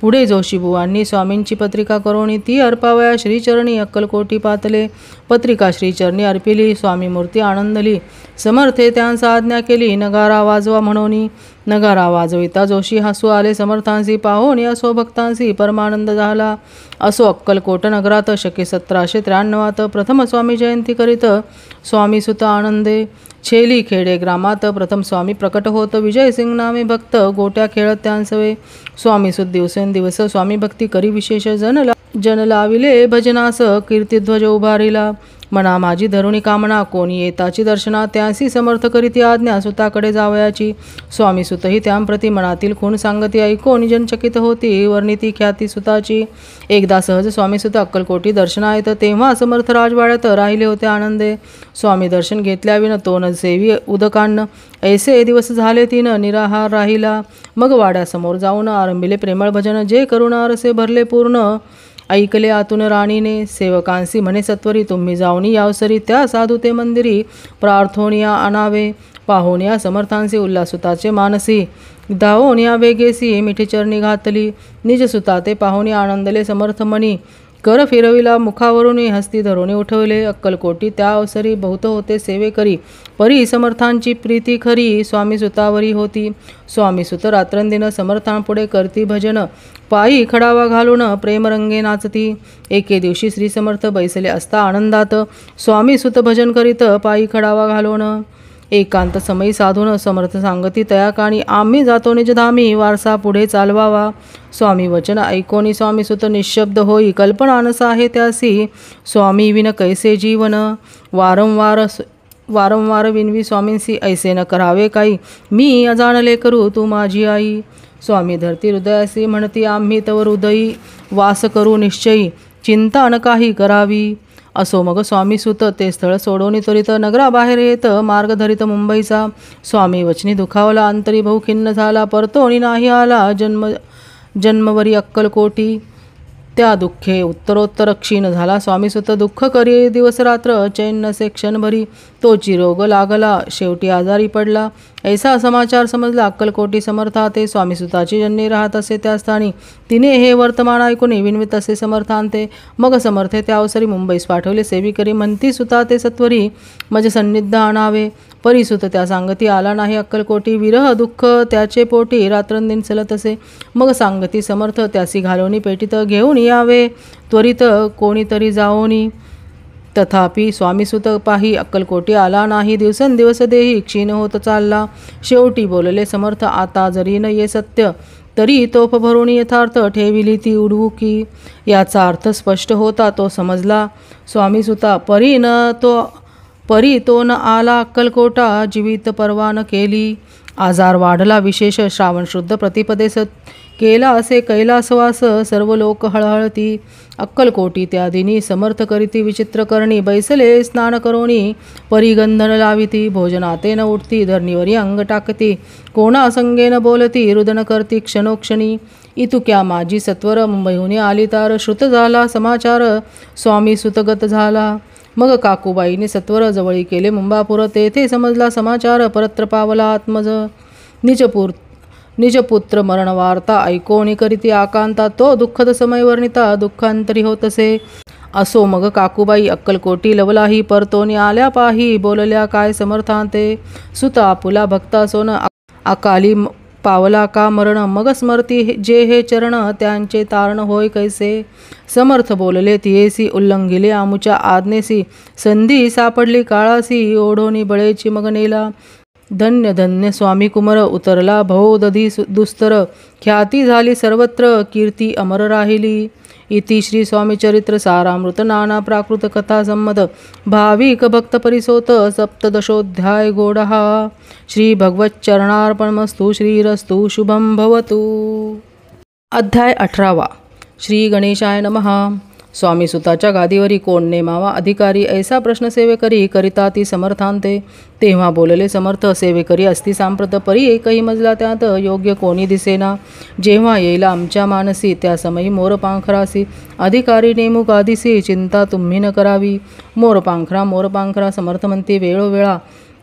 पुढे जोशीबुवांनी स्वामींची पत्रिका करोनी ती अर्पावया श्रीचरणी अक्कलकोटी पातले. पत्रिका श्रीचरणी अर्पिली स्वामी मूर्ती आनंदली. समर्थे त्यांचा आज्ञा केली नगारा वाजवा म्हणोनी. नगारा वाजविता जोशी हसू आले समर्थांसी पाहोनी. असो भक्तांसी परमानंद झाला. असो अक्कलकोट नगरात शके 1793 प्रथम स्वामी जयंती करीत स्वामी सुत आनंदे. छेली खेडे ग्रामात प्रथम स्वामी प्रकट होत. विजयसिंग नामे भक्त गोट्या खेळत त्यांसवे. स्वामी सुत दिवसेंदिवस स्वामी भक्ती करी विशेष जन लाविले भजनास कीर्तिध्वज उभारिला. मना माझी धरुणी कामना कोणी येताची दर्शना. त्यांसी समर्थ करीती आज्ञा सुताकडे जावयाची. स्वामी सुतही त्यांप्रती मनातील खूण सांगती ऐकोनी जनचकित होती वर्णिती ख्याती सुताची. एकदा सहज स्वामी सुत अक्कलकोटी दर्शनायत तेव्हा समर्थ राजवाड्यात राहिले होते आनंदे. स्वामी दर्शन घेतल्याविन तो न सेवी उदकान्न. ऐसे दिवस झाले तीन निराहार राहिला. मग वाड्यासमोर जाऊन आरंभिले प्रेमळ भजन जे करुण अरसे भरले पूर्ण. ऐकले आतून राणीने सेवकांसी म्हणे सत्वरी तुम्ही जाऊनी यावसरी. त्या साधू ते मंदिरी प्रार्थोनिया आणावे. पाहोनिया समर्थांसी उल्हासुताचे मानसी. धावोनिया वेगेसी मिठी चरणी घातली. निज सुता ते पाहुणी आनंदले समर्थ मनी. कर फिरविला मुखावरून हस्ती धरून उठवले. अक्कलकोटी त्या अवसरी बहुत होते सेवे करी. परी समर्थांची प्रीती खरी स्वामी सुतावरी होती. स्वामी सुत रात्रंदिन समर्थांपुढे करती भजन. पायी खडावा घालून प्रेमरंगे नाचती. एके दिवशी श्री समर्थ बैसले असता आनंदात. स्वामी सुत भजन करीत पायी खडावा घालून. एकांत समयी साधून समर्थ सांगती तया काणी. आम्ही जातो निजधामी वारसा पुढे चालवावा. स्वामी वचन ऐकोनी स्वामी सुत निशब्द होई. कल्पना नसा आहे त्यासी स्वामी विन कैसे जीवन. वारंवार विनवी स्वामींसी ऐसे न करावे काही. मी अजाणले करू तू माझी आई. स्वामी धरती हृदयासी म्हणती आम्ही तव हृदयी. वास करू निश्चयी चिंता न काही करावी. असो मग स्वामी सुत ते स्थळ सोडोनी त्वरित नगराबाहेर येत मार्ग धरित मुंबईचा. स्वामी वचनी दुखावला अंतरी बहु खिन्न झाला. परतोनी नाही आला जन्मवरी अक्कलकोटी. त्या दुःखे उत्तरोत्तर क्षीण झाला स्वामी सुत. दुःख करी दिवस रात्र चैन नसे क्षणभरी. तोची रोग लागला शेवटी आजारी पडला. ऐसा समाचार समजला अक्कलकोटी समर्था ते. स्वामी सुताची जन्नी राहत असे त्या स्थानी. तिने हे वर्तमान ऐकून विनवित असे समर्थांते. मग समर्थे त्या अवसरी मुंबईस पाठवले सेविकरी. म्हणती सुता ते सत्वरी मज सन्निध आणावे. परिसुत त्या सांगती आला नाही अक्कलकोटी. विरह दुःख त्याचे पोटी रात्रंदिन चलत असे. मग सांगती समर्थ त्यासी घालोनी पेटीत घेऊन यावे त्वरित कोणीतरी जाओनी. तथापि स्वामीसुत पाही अक्कलकोटी आला नाही. दिवसेंदिवस देही क्षीण होत चालला. शेवटी बोलले समर्थ आता जरी न ये सत्य तरी तोफ भरून यथार्थ ठेविली ती उडवुकी. याचा अर्थ स्पष्ट होता तो समजला स्वामीसुता. परी तो न आला अक्कलकोटा. जीवित परवा न केली. आजार वाढला विशेष. श्रावण शुद्ध प्रतिपदेस केला असे कैलासवास. सर्व लोक हळहळती. अक्कलकोटी त्या दिनी समर्थ करीती विचित्र करणी. बैसले स्नान करोनी परिगंधन लाविती. भोजनाते न उठती धरणीवरी अंग टाकती. कोणा संगेन बोलती रुदन करती क्षणोक्षणी. इतुक्या माझी सत्वर मुंबईहून आली तार. श्रुत झाला समाचार स्वामी सुतगत झाला. मग काकूबाईने सत्वर जवळी केले मुंबापूर. तेथे समजला समाचार परत्र पावला आत्मज. निजपुत्र मरण वार्ता ऐकोणी करीती आकांता. तो दुःखद समय वर्णिता दुःखांतरी होतसे. असो मग काकूबाई अक्कलकोटी लवलाही. परतोनी आल्या पाही बोलल्या काय समर्थांते. सुता आपुला भक्ता सोन अकाली पावला का मरण. मग स्मरती जे हे चरण त्यांचे तारण होय कैसे. समर्थ बोलले तियेसी उल्लंघिले आमुच्या आज्ञेसी. संधी सापडली काळासी ओढोनी बळेची मग नेला. धन्य धन्य स्वामी कुमर उतरला भवोदधी दुस्तर. ख्याती झाली सर्वत्र कीर्ती अमर राहिली. इति श्री स्वामी चरित्र सारामृत नाना प्राकृत कथा संमत भाविक भक्त परिसोत सप्तदशोध्याय गोडहा. श्री भगवत चरणार्पणमस्तु. श्रीरस्तु शुभम भवतु. अध्याय 18. श्री गणेशाय नमः. स्वामी सुताच्या गादीवरी कोण नेमावा अधिकारी ऐसा प्रश्न सेवेकरी करिता ती समर्थांते. तेव्हा बोलले समर्थ सेवेकरी असती सांप्रत. परी एकही मजला त्यात योग्य कोणी दिसेना. जेव्हा येईल आमच्या मानसी त्या समयी मोरपांखरासी. अधिकारी नेमू गादीसी चिंता तुम्ही न करावी. मोरपांखरा समर्थ म्हणती वेळोवेळा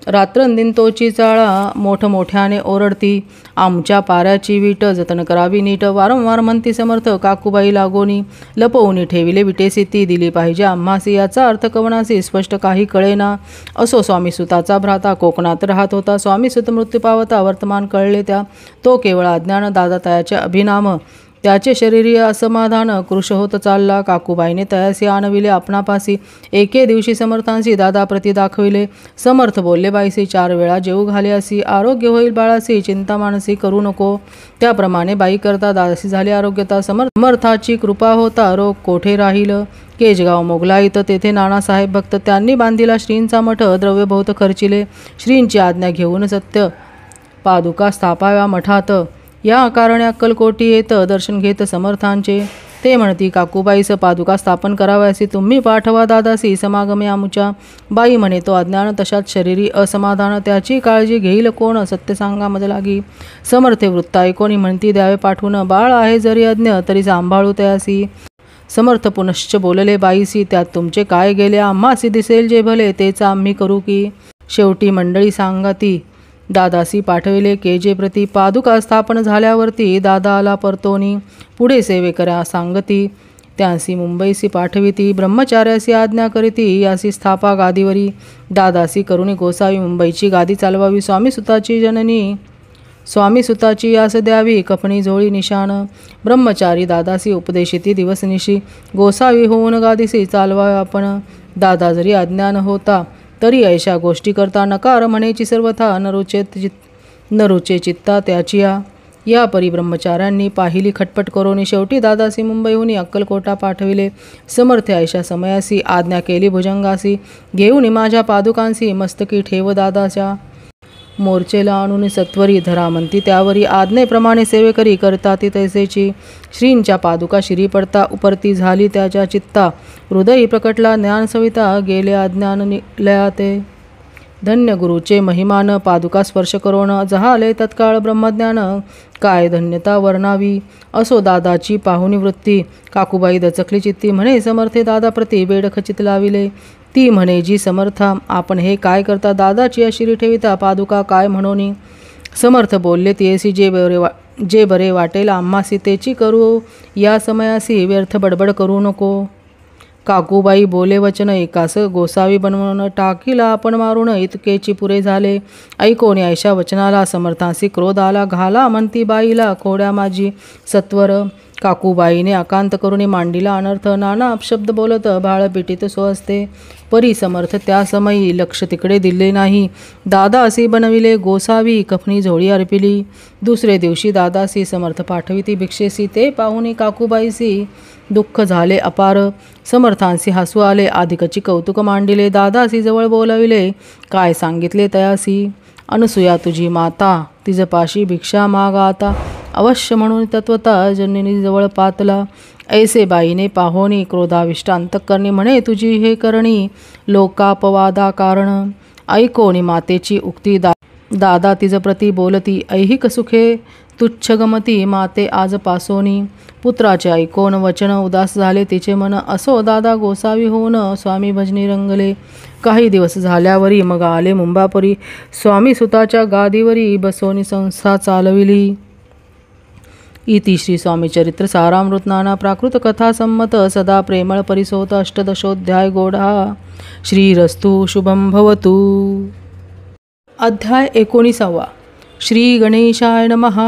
रात्रंदिन तोची चाळा मोठमोठ्याने ओरडती. आमच्या पाऱ्याची वीट जतन करावी नीट. वारंवार म्हणती समर्थ काकूबाई लागोनी. लपवून ठेविले विटेसी ती दिली पाहिजे आम्हासी. याचा अर्थ कवनासी स्पष्ट काही कळेना. असो स्वामीसुताचा भ्राता कोकणात राहत होता. स्वामीसुत मृत्यू पावता वर्तमान कळले त्या. तो केवळ अज्ञान दादातायाचे अभिनाम. त्याचे शरीरीय असमाधान कृश होत चालला. काकूबाईने तयासी आणविले आपणापासी. एके दिवशी समर्थांशी दादाप्रती दाखविले. समर्थ बोलले बाईसी 4 वेळा जेऊ घाले असी. आरोग्य होईल बाळासी चिंता मानसी करू नको. त्याप्रमाणे बाई करता दादासी झाली आरोग्यता. समर्थाची कृपा होता रोग कोठे राहील. केजगाव मोगलाईत तेथे नानासाहेब भक्त. त्यांनी बांधिला श्रींचा मठ. द्रव्य बहुत खर्चिले. श्रींची आज्ञा घेऊन सत्य पादुका स्थापाव्या मठात. या कारणे अक्कलकोटी येत दर्शन घेत समर्थांचे. ते म्हणती काकूबाईस पादुका स्थापन करावयासी. तुम्ही पाठवा दादासी समागमे आमुच्या. बाई म्हणे तो अज्ञान तशात शरीरी असमाधान. त्याची काळजी घेईल कोण सत्य सांगा मज लागी. समर्थे वृत्त ऐकोनी म्हणती द्यावे पाठवून. बाळ आहे जरी अज्ञ तरी सांभाळू तयासी. समर्थ पुनश्च बोलले बाईसी त्यात तुमचे काय गेले. आम्हासी दिसेल जे भले तेच आम्ही करू की. शेवटी मंडळी सांगती दादासी पाठविले केजे प्रती. पादुका स्थापन झाल्यावरती दादा आला परतोनी. पुढे सेवेकऱ्या सांगती त्यांसी मुंबईसी पाठविती. ब्रह्मचार्यासी आज्ञा करीती यासी स्थापा गादीवरी. दादासी करुणी गोसावी मुंबईची गादी चालवावी. स्वामीसुताची जननी स्वामीसुताची यास द्यावी कफणी झोळी निशाण. ब्रह्मचारी दादासी उपदेशिती दिवसनिशी. गोसावी होऊन गादीसी चालवावे आपण. दादा जरी अज्ञान होता तरी ऐशा गोष्टी करता. नकार म्हणेची सर्वथा नरुचे चित्ता त्याची या परी ब्रह्मचार्यांनी पाहिली खटपट करोनी. शेवटी दादासी मुंबईहून अक्कलकोटा पाठविले. समर्थ ऐशा समयासी आज्ञा केली भुजंगासी. घेऊन माझ्या पादुकांसी मस्तकी ठेव दादाच्या. मोर्चेला आणून सत्वरी धरा म्हणती त्यावरी. आज्ञेप्रमाणे सेवेकरी करता ती तैसेची. श्रींच्या पादुका शिरी पडता उपरती झाली त्याच्या चित्ता. हृदयी प्रकटला ज्ञान सविता गेले अज्ञान निलया ते. धन्य गुरुचे महिमान पादुका स्पर्श करोन. जहाले तत्काळ ब्रह्मज्ञान काय धन्यता वर्णावी. असो दादाची पाहुणी वृत्ती. काकूबाई दचकली चित्ती. म्हणे समर्थे दादाप्रती बेडखचित लाविले. ती म्हणे जी समर्था आपण हे काय करता. दादाची अशिरी ठेविता पादुका काय म्हणोनी. समर्थ बोलले तियेसी जे बरे वाटेल आम्हासी तेची करू. या समयासी व्यर्थ बडबड करू नको. काकूबाई बोले वचन एकास गोसावी बनवून. टाकीला आपण मारून इतकेची पुरे झाले. ऐकोनी ऐशा वचनाला समर्थांसी क्रोध आला. घाला म्हणती बाईला खोड्या माझी सत्वर. काकूबाईने अकांत करुणी मांडीला अनर्थ. नाना अपशब्द बोलत बाळ पिटीत सो असते. परी समर्थ त्या समयी लक्ष तिकडे दिले नाही. दादा असे बनविले गोसावी कफनी झोळी अर्पिली. दुसरे दिवशी दादासी समर्थ पाठविती भिक्षेसी. ते पाहुणी काकूबाईसी दुःख झाले अपार. समर्थांसी हसू आले. अधिकची कौतुक मांडिले. दादासी जवळ बोलविले. काय सांगितले तयासी. अनसुया तुझी माता तिजपाशी भिक्षा मागा आता. अवश्य म्हणून तत्वता जननी जवळ पातला. ऐसे बाईने पाहोनी क्रोधाविष्ट अंतःकरणी. म्हणे तुझी हे करणी लोकापवादा कारण. ऐकोनी मातेची उक्ती दादा तिज प्रती बोलती. ऐहिक सुखे तुच्छ गमती माते आज पासोनी. पुत्राचे ऐकोन वचन उदास झाले तिचे मन. असो दादा गोसावी होऊन स्वामी भजनी रंगले. काही दिवस झाल्यावरी मग आले मुंबापुरी. स्वामी सुताच्या गादीवरी बसोनी संस्था चालविली. इति श्री स्वामी चरित्र सारामृत नाना प्राकृत कथा संमत. सदा प्रेमळ परिसोत. अष्टदशोध्याय गोढा. श्रीरस्तु शुभं भवतु. अध्याय 19. श्री गणेशाय नमः.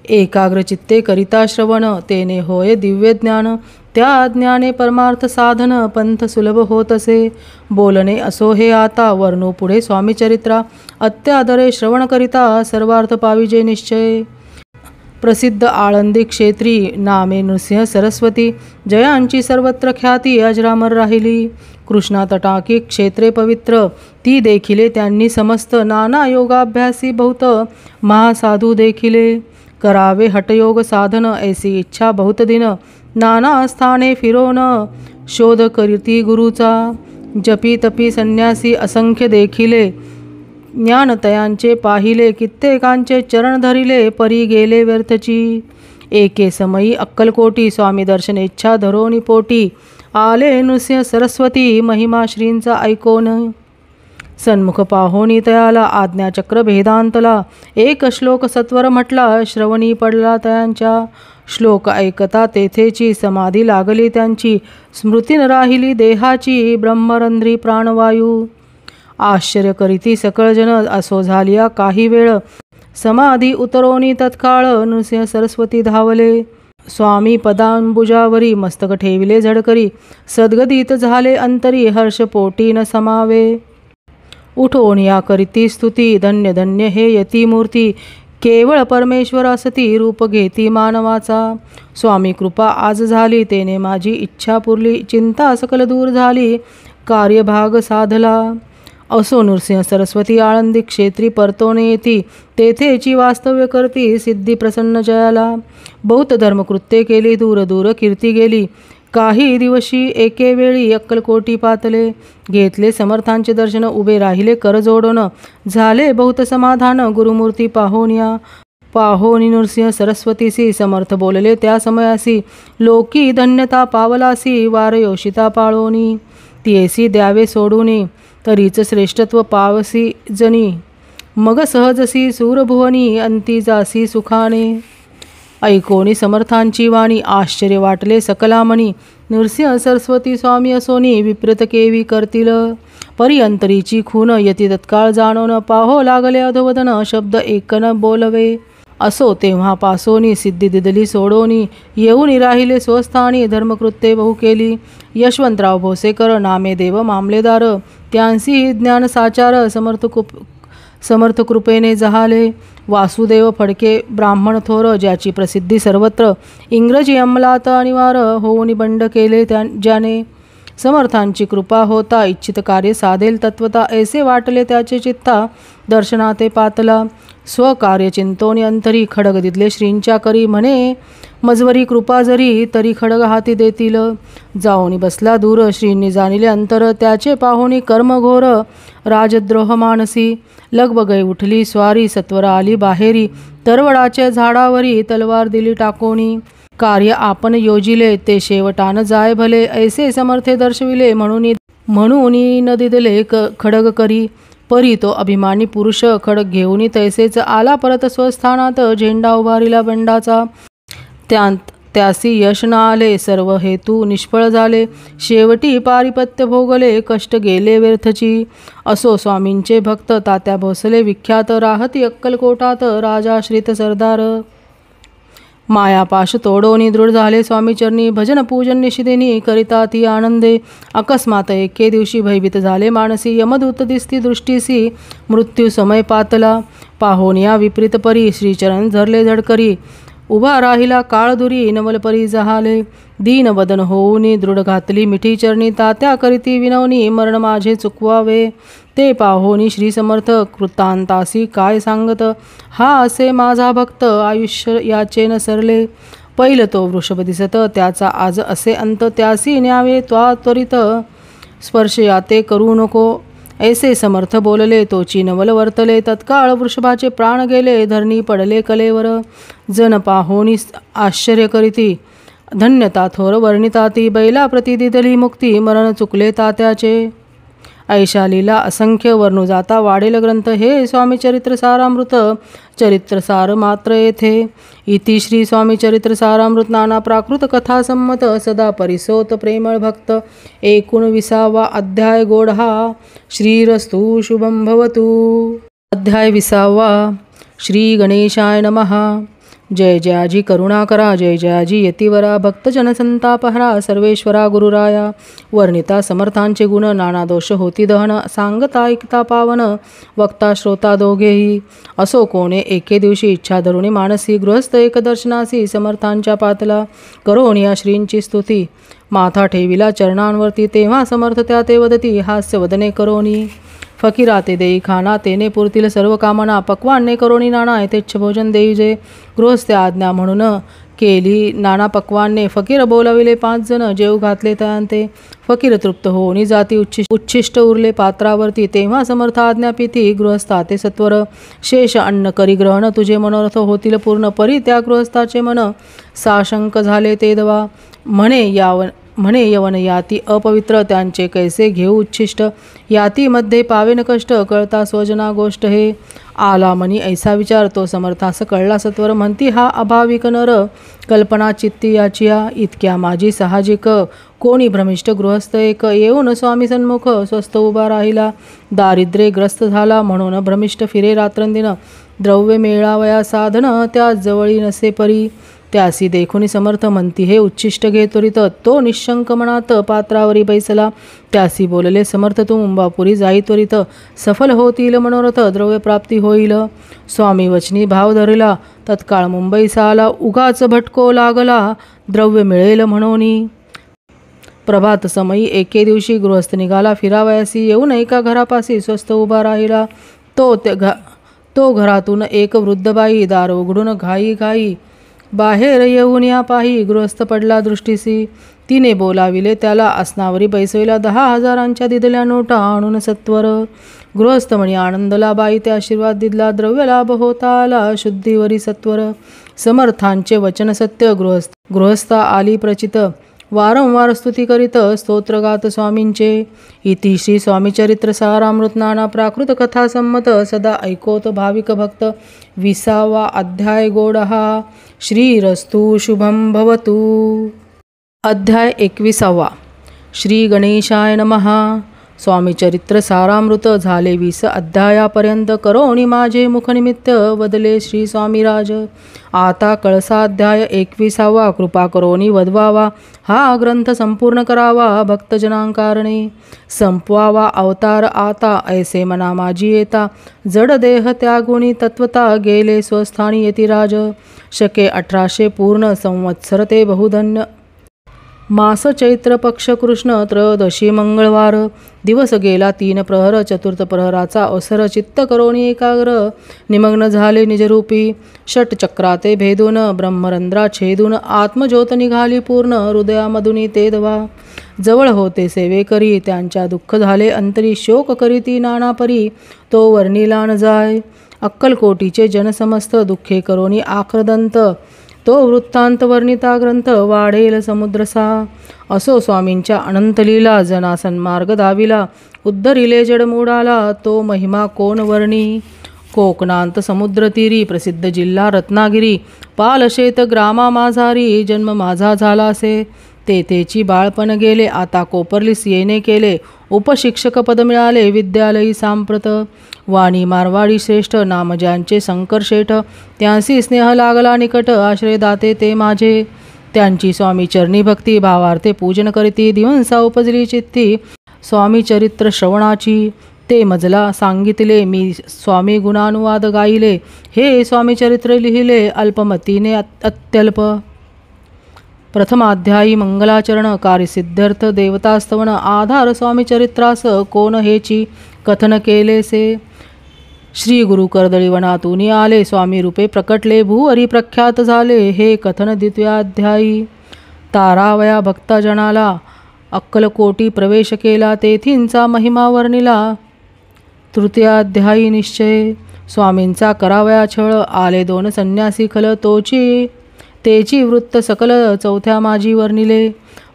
एकाग्रचित्ते करिता श्रवण तेने होय दिव्य ज्ञान. त्या ज्ञाने परमार्थ साधन पंथ सुलभ होत असे. बोलणे असो हे आता वर्णू पुढे स्वामी चरित्रा. अत्यादरे श्रवण करिता सर्वार्थ पाविजे निश्चय. प्रसिद्ध आळंदी क्षेत्री नामे नृसिंह सरस्वती. जयांची सर्वत्र ख्याती अजरामर राहिली. कृष्णा तटाकी क्षेत्रे पवित्र ती देखिले त्यांनी समस्त. नाना योगाभ्यासी बहुत महासाधू देखिले. करावे हठयोग साधन ऐसी इच्छा बहुत दिन. नाना स्थाने फिरोन शोध करीती गुरुचा. जपी तपी संन्यासी असंख्य देखिले. ज्ञानतयांचे पाहिले कित्येकांचे चरण धरिले. परी गेले व्यर्थची. एके समयी अक्कलकोटी स्वामी दर्शन इच्छा धरोनी पोटी. आले नृसिंह सरस्वती महिमा श्रींचा ऐकोन. सन्मुख पाहोनी तयाला आज्ञाचक्र भेदांतला एक श्लोक सत्वर म्हटला श्रवणी पडला त्यांच्या. श्लोक ऐकता तेथेची समाधी लागली त्यांची स्मृती न राहिली देहाची ब्रह्मरंध्री प्राणवायू. आश्चर्य करीती सकळजन असो झालिया काही वेळ समाधी उतरोनी तत्काळ नृसिंह सरस्वती धावले. स्वामी पदांबुजावरी मस्तक ठेविले झडकरी सद्गदित झाले अंतरी हर्ष पोटी न समावे. उठोन या करीती स्तुती धन्य धन्य हे यती मूर्ती केवळ परमेश्वर असती रूप घेती मानवाचा. स्वामी कृपा आज झाली तेने माझी इच्छा पुरली चिंता सकल दूर झाली कार्यभाग साधला. असो नृसिंह सरस्वती आळंदी क्षेत्री परतोने येती तेथेची वास्तव्य करती सिद्धी प्रसन्न जयाला. बहुत धर्मकृत्ये केली दूर दूर कीर्ती गेली काही दिवशी एके वेळी अक्कलकोटी पातले. घेतले समर्थांचे दर्शन उभे राहिले कर जोडून झाले बहुत समाधान गुरुमूर्ती पाहोनिया. पाहोनी नृसिंह सरस्वतीसी समर्थ बोलले त्या समयासी लोकी धन्यता पावलासी वार योषिता पाळोनी. तियेसी द्यावे सोडूनी तरीच श्रेष्ठत्व पावसी जनी मग सहजसी सूरभुवनी अंती जासी सुखाने. ऐकोनी समर्थांची वाणी आश्चर्य वाटले सकलामणी नृसिंह सरस्वती स्वामी असोनी विप्रत केवी करतील. परी अंतरीची खून यती तत्काळ जाणून पाहो लागले अधोवदन शब्द एकन बोलवे. असो तेव्हा पासोनी सिद्धी दिदली सोडोनी येऊन राहिले स्वस्थानी धर्मकृत्ये बहु केली. यशवंतराव भोसेकर नामे देव मामलेदार त्यांसी ज्ञान साचार समर्थ कृपेने जहाले. वासुदेव फडके ब्राह्मण थोर ज्याची प्रसिद्धी सर्वत्र इंग्रजी अंमलात अनिवार होऊन बंड केले ज्याने. समर्थांची कृपा होता इच्छित कार्य साधेल तत्वता ऐसे वाटले त्याचे चित्ता दर्शनाते पातला. स्वकार्य चिंतोनी अंतरी खडग दिदले श्रींच्या करी म्हणे मजवरी कृपा जरी तरी खडग हाती देतील. जाऊनी बसला दूर श्रींनी जाणिले अंतर त्याचे पाहोनी कर्मघोर राजद्रोह मानसी. लगबगई उठली स्वारी सत्वर आली बाहेरी तरवडाच्या झाडावरी तलवार दिली टाकोनी. कार्य आपण योजिले ते शेवटान जाय भले ऐसे समर्थे दर्शविले म्हणून न दिदले खडग करी. परी तो अभिमानी पुरुष खडग घेऊनी तैसेच आला परत स्वस्थानात झेंडा उभारिला बंडाचा. त्यासी यश न आले सर्व हेतू निष्फळ झाले शेवटी पारिपत्य भोगले कष्ट गेले व्यर्थची. असो स्वामींचे भक्त तात्या भोसले विख्यात राहती अक्कलकोटात राजाश्रित सरदार. मायापाश तोडोनी दृढ झाले स्वामीचरणी भजन पूजन निशिदिनी करिता ती आनंदे. अकस्मात एके दिवशी भयभीत झाले मानसी यमदूत दिसती दृष्टीसी मृत्यू समय पातला. पाहोनिया विपरीत परी श्रीचरण धरले झडकरी उभा राहिला काळदुरी नवलपरी जहाले. दीन वदन होऊनी दृढ घातली मिठी चरणी तात्या करीती विनवनी मरण माझे चुकवावे. ते पाहोनी श्री समर्थ कृतांतासी काय सांगत हा असे माझा भक्त आयुष्य याचे न सरले. पहिलं तो वृषभ दिसत त्याचा आज असे अंत त्यासी न्यावे त्वरित स्पर्श याते करू नको ऐसे समर्थ बोलले. तोची नवल वर्तले तत्काळ वृषभाचे प्राण गेले धरणी पडले कलेवर. जन पाहोनी आश्चर्य करीती धन्यता थोर वर्णिताती बैला प्रतिदिदली मुक्ती मरण चुकले तात्याचे. ऐशा लीला असंख्य वर्णू जाता वाढेल ग्रंथ हे स्वामी चरित्र सारामृत चरित्र सार मात्र येथे. इति श्री स्वामी चरित्र सारामृत नाना प्राकृत कथा संमत सदा परिसोत प्रेमळ भक्त 19वा अध्याय गोढा. श्रीरस्तु शुभं भवतु. अध्याय 20वा. श्री गणेशाय नमः. जय जयाजी करुणाकरा जय जयाजी यतिवरा भक्तजन संतापहरा सर्वेश्वरा गुरुराया. वर्णिता समर्थांचे गुण नाना दोष होती दहन सांगता ऐकता पावन वक्ता श्रोता दोघेही. असो कोणे एके दिवशी इच्छा धरुणी मानसी गृहस्थ एक दर्शनासी समर्थांच्या पातला करोनी या श्रींची स्तुती. माथा ठेविला चरणांवरती तेव्हा समर्थ त्या ते वदती हास्य वदने करोनी. फकीरा ते देई खाना तेने पुरतील सर्व कामना पक्वान्ने करोनी नाना यथेच्छ भोजन देई जे. गृहस्थ आज्ञा म्हणून केली नाना पक्वान्ने फकीर बोलविले 5 जण जेव घातले तयांते. फकीर तृप्त होऊनी जाती उच्छिष्ट उरले पात्रावरती तेव्हा समर्थ आज्ञा पिती गृहस्था ते सत्वर. शेष अन्न करी ग्रहण तुझे मनोरथ होतील पूर्ण परी त्या गृहस्थाचे मन साशंक झाले ते दवा. म्हणे म्हणे यवन याती अपवित्र त्यांचे कैसे घेऊ उच्छिष्ट याती मध्ये पावेन कष्ट कळता स्वजना गोष्ट हे आला मनी ऐसा विचार तो समर्थास कळला सत्वर म्हणती हा अभाविक नर कल्पना चित्ती याचिया इतक्या माझी साहजिक कोणी भ्रमिष्ट गृहस्थ एक येऊन स्वामी सन्मुख स्वस्थ उभा राहिला दारिद्र्ये ग्रस्त झाला म्हणून भ्रमिष्ट फिरे रात्रंदिन द्रव्य मेळावया साधन त्या जवळी नसे परी त्यासी देखुनी समर्थ म्हणती हे उच्छिष्ट घे त्वरित तो निशंक मनात पात्रावरी बैसला त्यासी बोलले समर्थ तू मुंबापुरी जाई त्वरित सफल होतील मनोरथ द्रव्य प्राप्ती होईल स्वामी वचनी भाव धरला तत्काळ मुंबईसा आला उगाच भटको लागला द्रव्य मिळेल म्हणोनी प्रभात समयी एके दिवशी गृहस्थ निघाला फिरावयासी येऊन एका घरापाशी स्वस्त उभा राहिला तो घरातून एक वृद्ध बाई दार उघडून घाई घाई बाहेर येऊन या पाही गृहस्थ पडला दृष्टीसी तिने बोलाविले त्याला आसनावरी बैसविला 10,000 दिदल्या नोटा आणून सत्वर गृहस्थ म्हणी आनंदला बाई ते आशीर्वाद दिला द्रव्य लाभ होता आला शुद्धीवरी सत्वर समर्थांचे वचन सत्य गृहस्थ आली प्रचित वारंवार स्तुती करीत स्तोत्रगात स्वामींचे इति श्री स्वामीचरित्र सारामृत नाना प्राकृत कथा संमत सदा ऐकोत भाविक भक्त 20वा अध्याय गोडहा श्रीरस्तु शुभम भवतु। अध्याय 21 श्री गणेशाय नमः। स्वामी चरित्र सारामृत झाले 20 अध्यायापर्यंत करोणी माझे मुखनिमित्त वदले श्री स्वामीराज। आता कळसाध्याय 21 कृपा करोणी वदवावा हा ग्रंथ संपूर्ण करावा भक्तजनांकारणे संपवावा अवतार आता ऐसे मना माझी येता जड देह त्यागुणी तत्वता गेले स्वस्थानी यतिराज शके 1800 पूर्ण संवत्सर ते बहुधन्य मास चैत्र पक्ष कृष्ण त्रयोदशी मंगळवार दिवस गेला 3 प्रहर चतुर्थ प्रहराचा अवसर चित्त करोणी एकाग्र निमग्न झाले निजरूपी षटचक्राते भेदून ब्रह्मरंध्रा छेदून आत्मज्योत निघाली पूर्ण हृदयामधुनी ते दवा जवळ होते सेवे करी त्यांच्या दुःख झाले अंतरी शोक करीती नाना परी तो वर्णिला न जाय अक्कलकोटीचे जनसमस्त दुःखे करोणी आक्रदंत तो वृत्तांत वर्णिता ग्रंथ वाढेल समुद्रसा असो स्वामींच्या अनंत लीला जना सन्मार्ग दाविला उद्धरिले जडमूडाला तो महिमा कोण वर्णी कोकणांत समुद्रतीरी प्रसिद्ध जिल्हा रत्नागिरी पालशेत ग्रामा माझारी जन्म माझा झाला असे तेथेची बाळपण गेले आता कोपर्लीस येणे केले उपशिक्षक पद मिळाले विद्यालयी सांप्रत वाणी मारवाडी श्रेष्ठ नाम ज्यांचे शंकर शेठ त्यांसी स्नेह लागला निकट आश्रय दाते ते माझे त्यांची स्वामी चरणी भक्ती भावार्थे पूजन करीती दिवंसा उपजली चित्ती स्वामी चरित्र श्रवणाची ते मजला सांगितले मी स्वामी गुणानुवाद गायले हे स्वामी चरित्र लिहिले अल्पमतीने अत्यल्प प्रथमाध्यायी मंगलाचरण कार्यसिद्ध्यर्थ देवतास्तवन आधार स्वामी चरित्रास कोण हेची कथन केलेसे श्री गुरु कर्दळीवनातून आले स्वामी रूपे प्रकटले भूवरी प्रख्यात झाले हे कथन द्वितीयाध्यायी तारावया भक्तजनाला अक्कलकोटी प्रवेश केला तेथींचा महिमा वर्णिला तृतीयाध्यायी निश्चय स्वामींचा करावया छळ आले 2 संन्यासी खल तेची वृत्त सकल चौथ्या माझी वर्णिले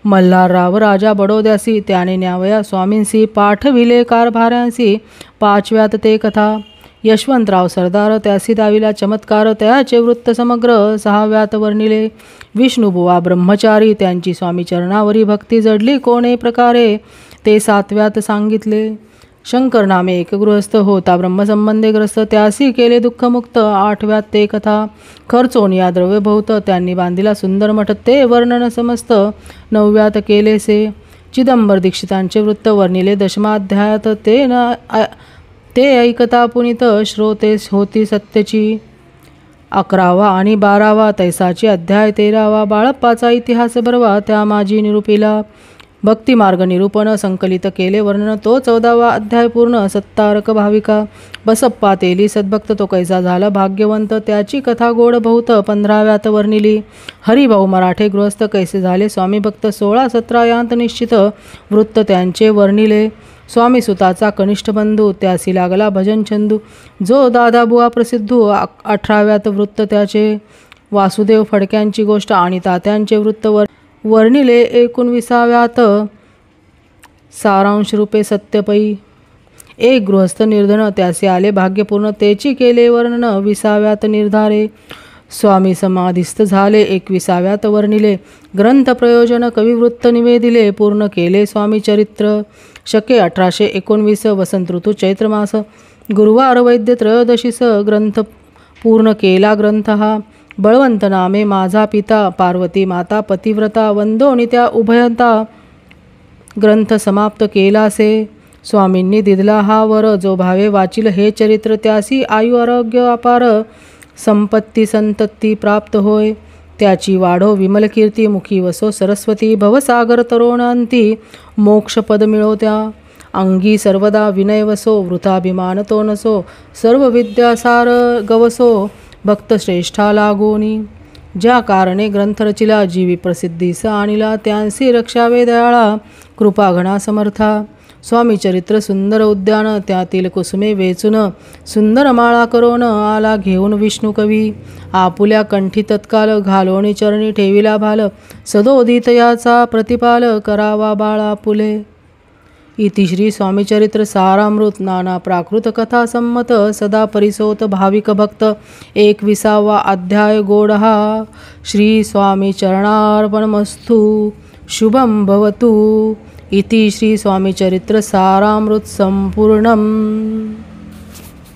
मल्हारराव राजा बडोद्यासी त्याने न्यावया स्वामींसी पाठविले कारभाऱ्यांसी 5व्यात ते कथा यशवंतराव सरदार त्यासी दाविला चमत्कार त्याचे वृत्त समग्र 6व्यात वर्णिले विष्णुबुवा ब्रह्मचारी त्यांची स्वामी चरणावरी भक्ती जडली कोणे प्रकारे ते 7व्यात सांगितले शंकर नामे एक गृहस्थ होता ब्रह्मसंबंधे ग्रस्त त्यासी केले दुःखमुक्त 8व्यात ते कथा खर्चोनिया द्रव्य बहुत त्यांनी बांधिला सुंदर मठ ते वर्णन समस्त 9व्यात केलेसे चिदंबर दीक्षितांचे वृत्त वर्णिले 10माध्यायात ते ऐकता पुनित श्रोते होती सत्यची 11वा आणि 12वा तैसाची अध्याय 13वा बाळप्पाचा इतिहास भरवा त्या माझी निरूपिला भक्तिमार्ग निरूपण संकलित केले वर्णन तो 14वा अध्याय पूर्ण सत्तारक भाविका बसप्पा तेली सद्भक्त तो कैसा झाला भाग्यवंत त्याची कथा गोड बहुत 15व्यात वर्णिली हरिभाऊ मराठे गृहस्थ कैसे झाले स्वामी भक्त 16-17 यांत निश्चित वृत्त त्यांचे वर्णिले स्वामी सुताचा कनिष्ठ बंधू त्यासी लागला भजन चंदू जो दादाबुवा प्रसिद्धू 18व्यात वृत्त त्याचे वासुदेव फडक्यांची गोष्ट आणि तात्यांचे वृत्त वर्णिले 19व्यात सारांश रूपे सत्यपई. एक गृहस्थ निर्धन त्याचे आले भाग्यपूर्ण, तेची केले वर्णन 20व्यात निर्धारे. स्वामी समाधिस्थ झाले 21व्यात वर्णिले, ग्रंथ प्रयोजन कविवृत्त निवेदिले, पूर्ण केले स्वामी चरित्र. शके 1819 वसंत ऋतू चैत्र मास, गुरुवार वैद्य त्रयोदशीस ग्रंथ पूर्ण केला ग्रंथ हा. बळवंत नामे माझा पिता, पार्वती माता पतिव्रता, वंदोनी त्या उभयता, ग्रंथ समाप्त केलासे. स्वामींनी दिदला हा वर, जो भावे वाचिल हे चरित्र, त्यासी आयु आरोग्य अपार, संपत्ती संतती प्राप्त होय. त्याची वाढो विमल कीर्ती, मुखी वसो सरस्वती, भवसागर तरोणांती, मोक्षपद मिळो त्या. अंगी सर्वदा विनय वसो, वृथाभिमान तो नसो, सर्व विद्यासार गवसो, भक्त श्रेष्ठा लागोनी. ज्या कारणे ग्रंथ रचिला, जीवी प्रसिद्धीस आणिला, त्यांसी रक्षावे दयाळा, कृपा घना समर्था. स्वामी चरित्र सुंदर उद्यान, त्यातील कुसुमे वेचून, सुंदर माळा करोन आला घेऊन विष्णू कवी. आपुल्या कंठी तत्काल, घालोणी चरणी ठेविला भाल, सदोदित याचा प्रतिपाल, करावा बाळा पुले. इति श्री स्वामीचरित्र सारामृत नाना प्राकृत कथा संमत, सदा परिसोत भाविक भक्त, 21वा अध्याय गोडहा. श्री स्वामी चरणार्पणमस्तु. शुभं भवतु. इति श्री स्वामीचरित्र सारामृत संपूर्णम्.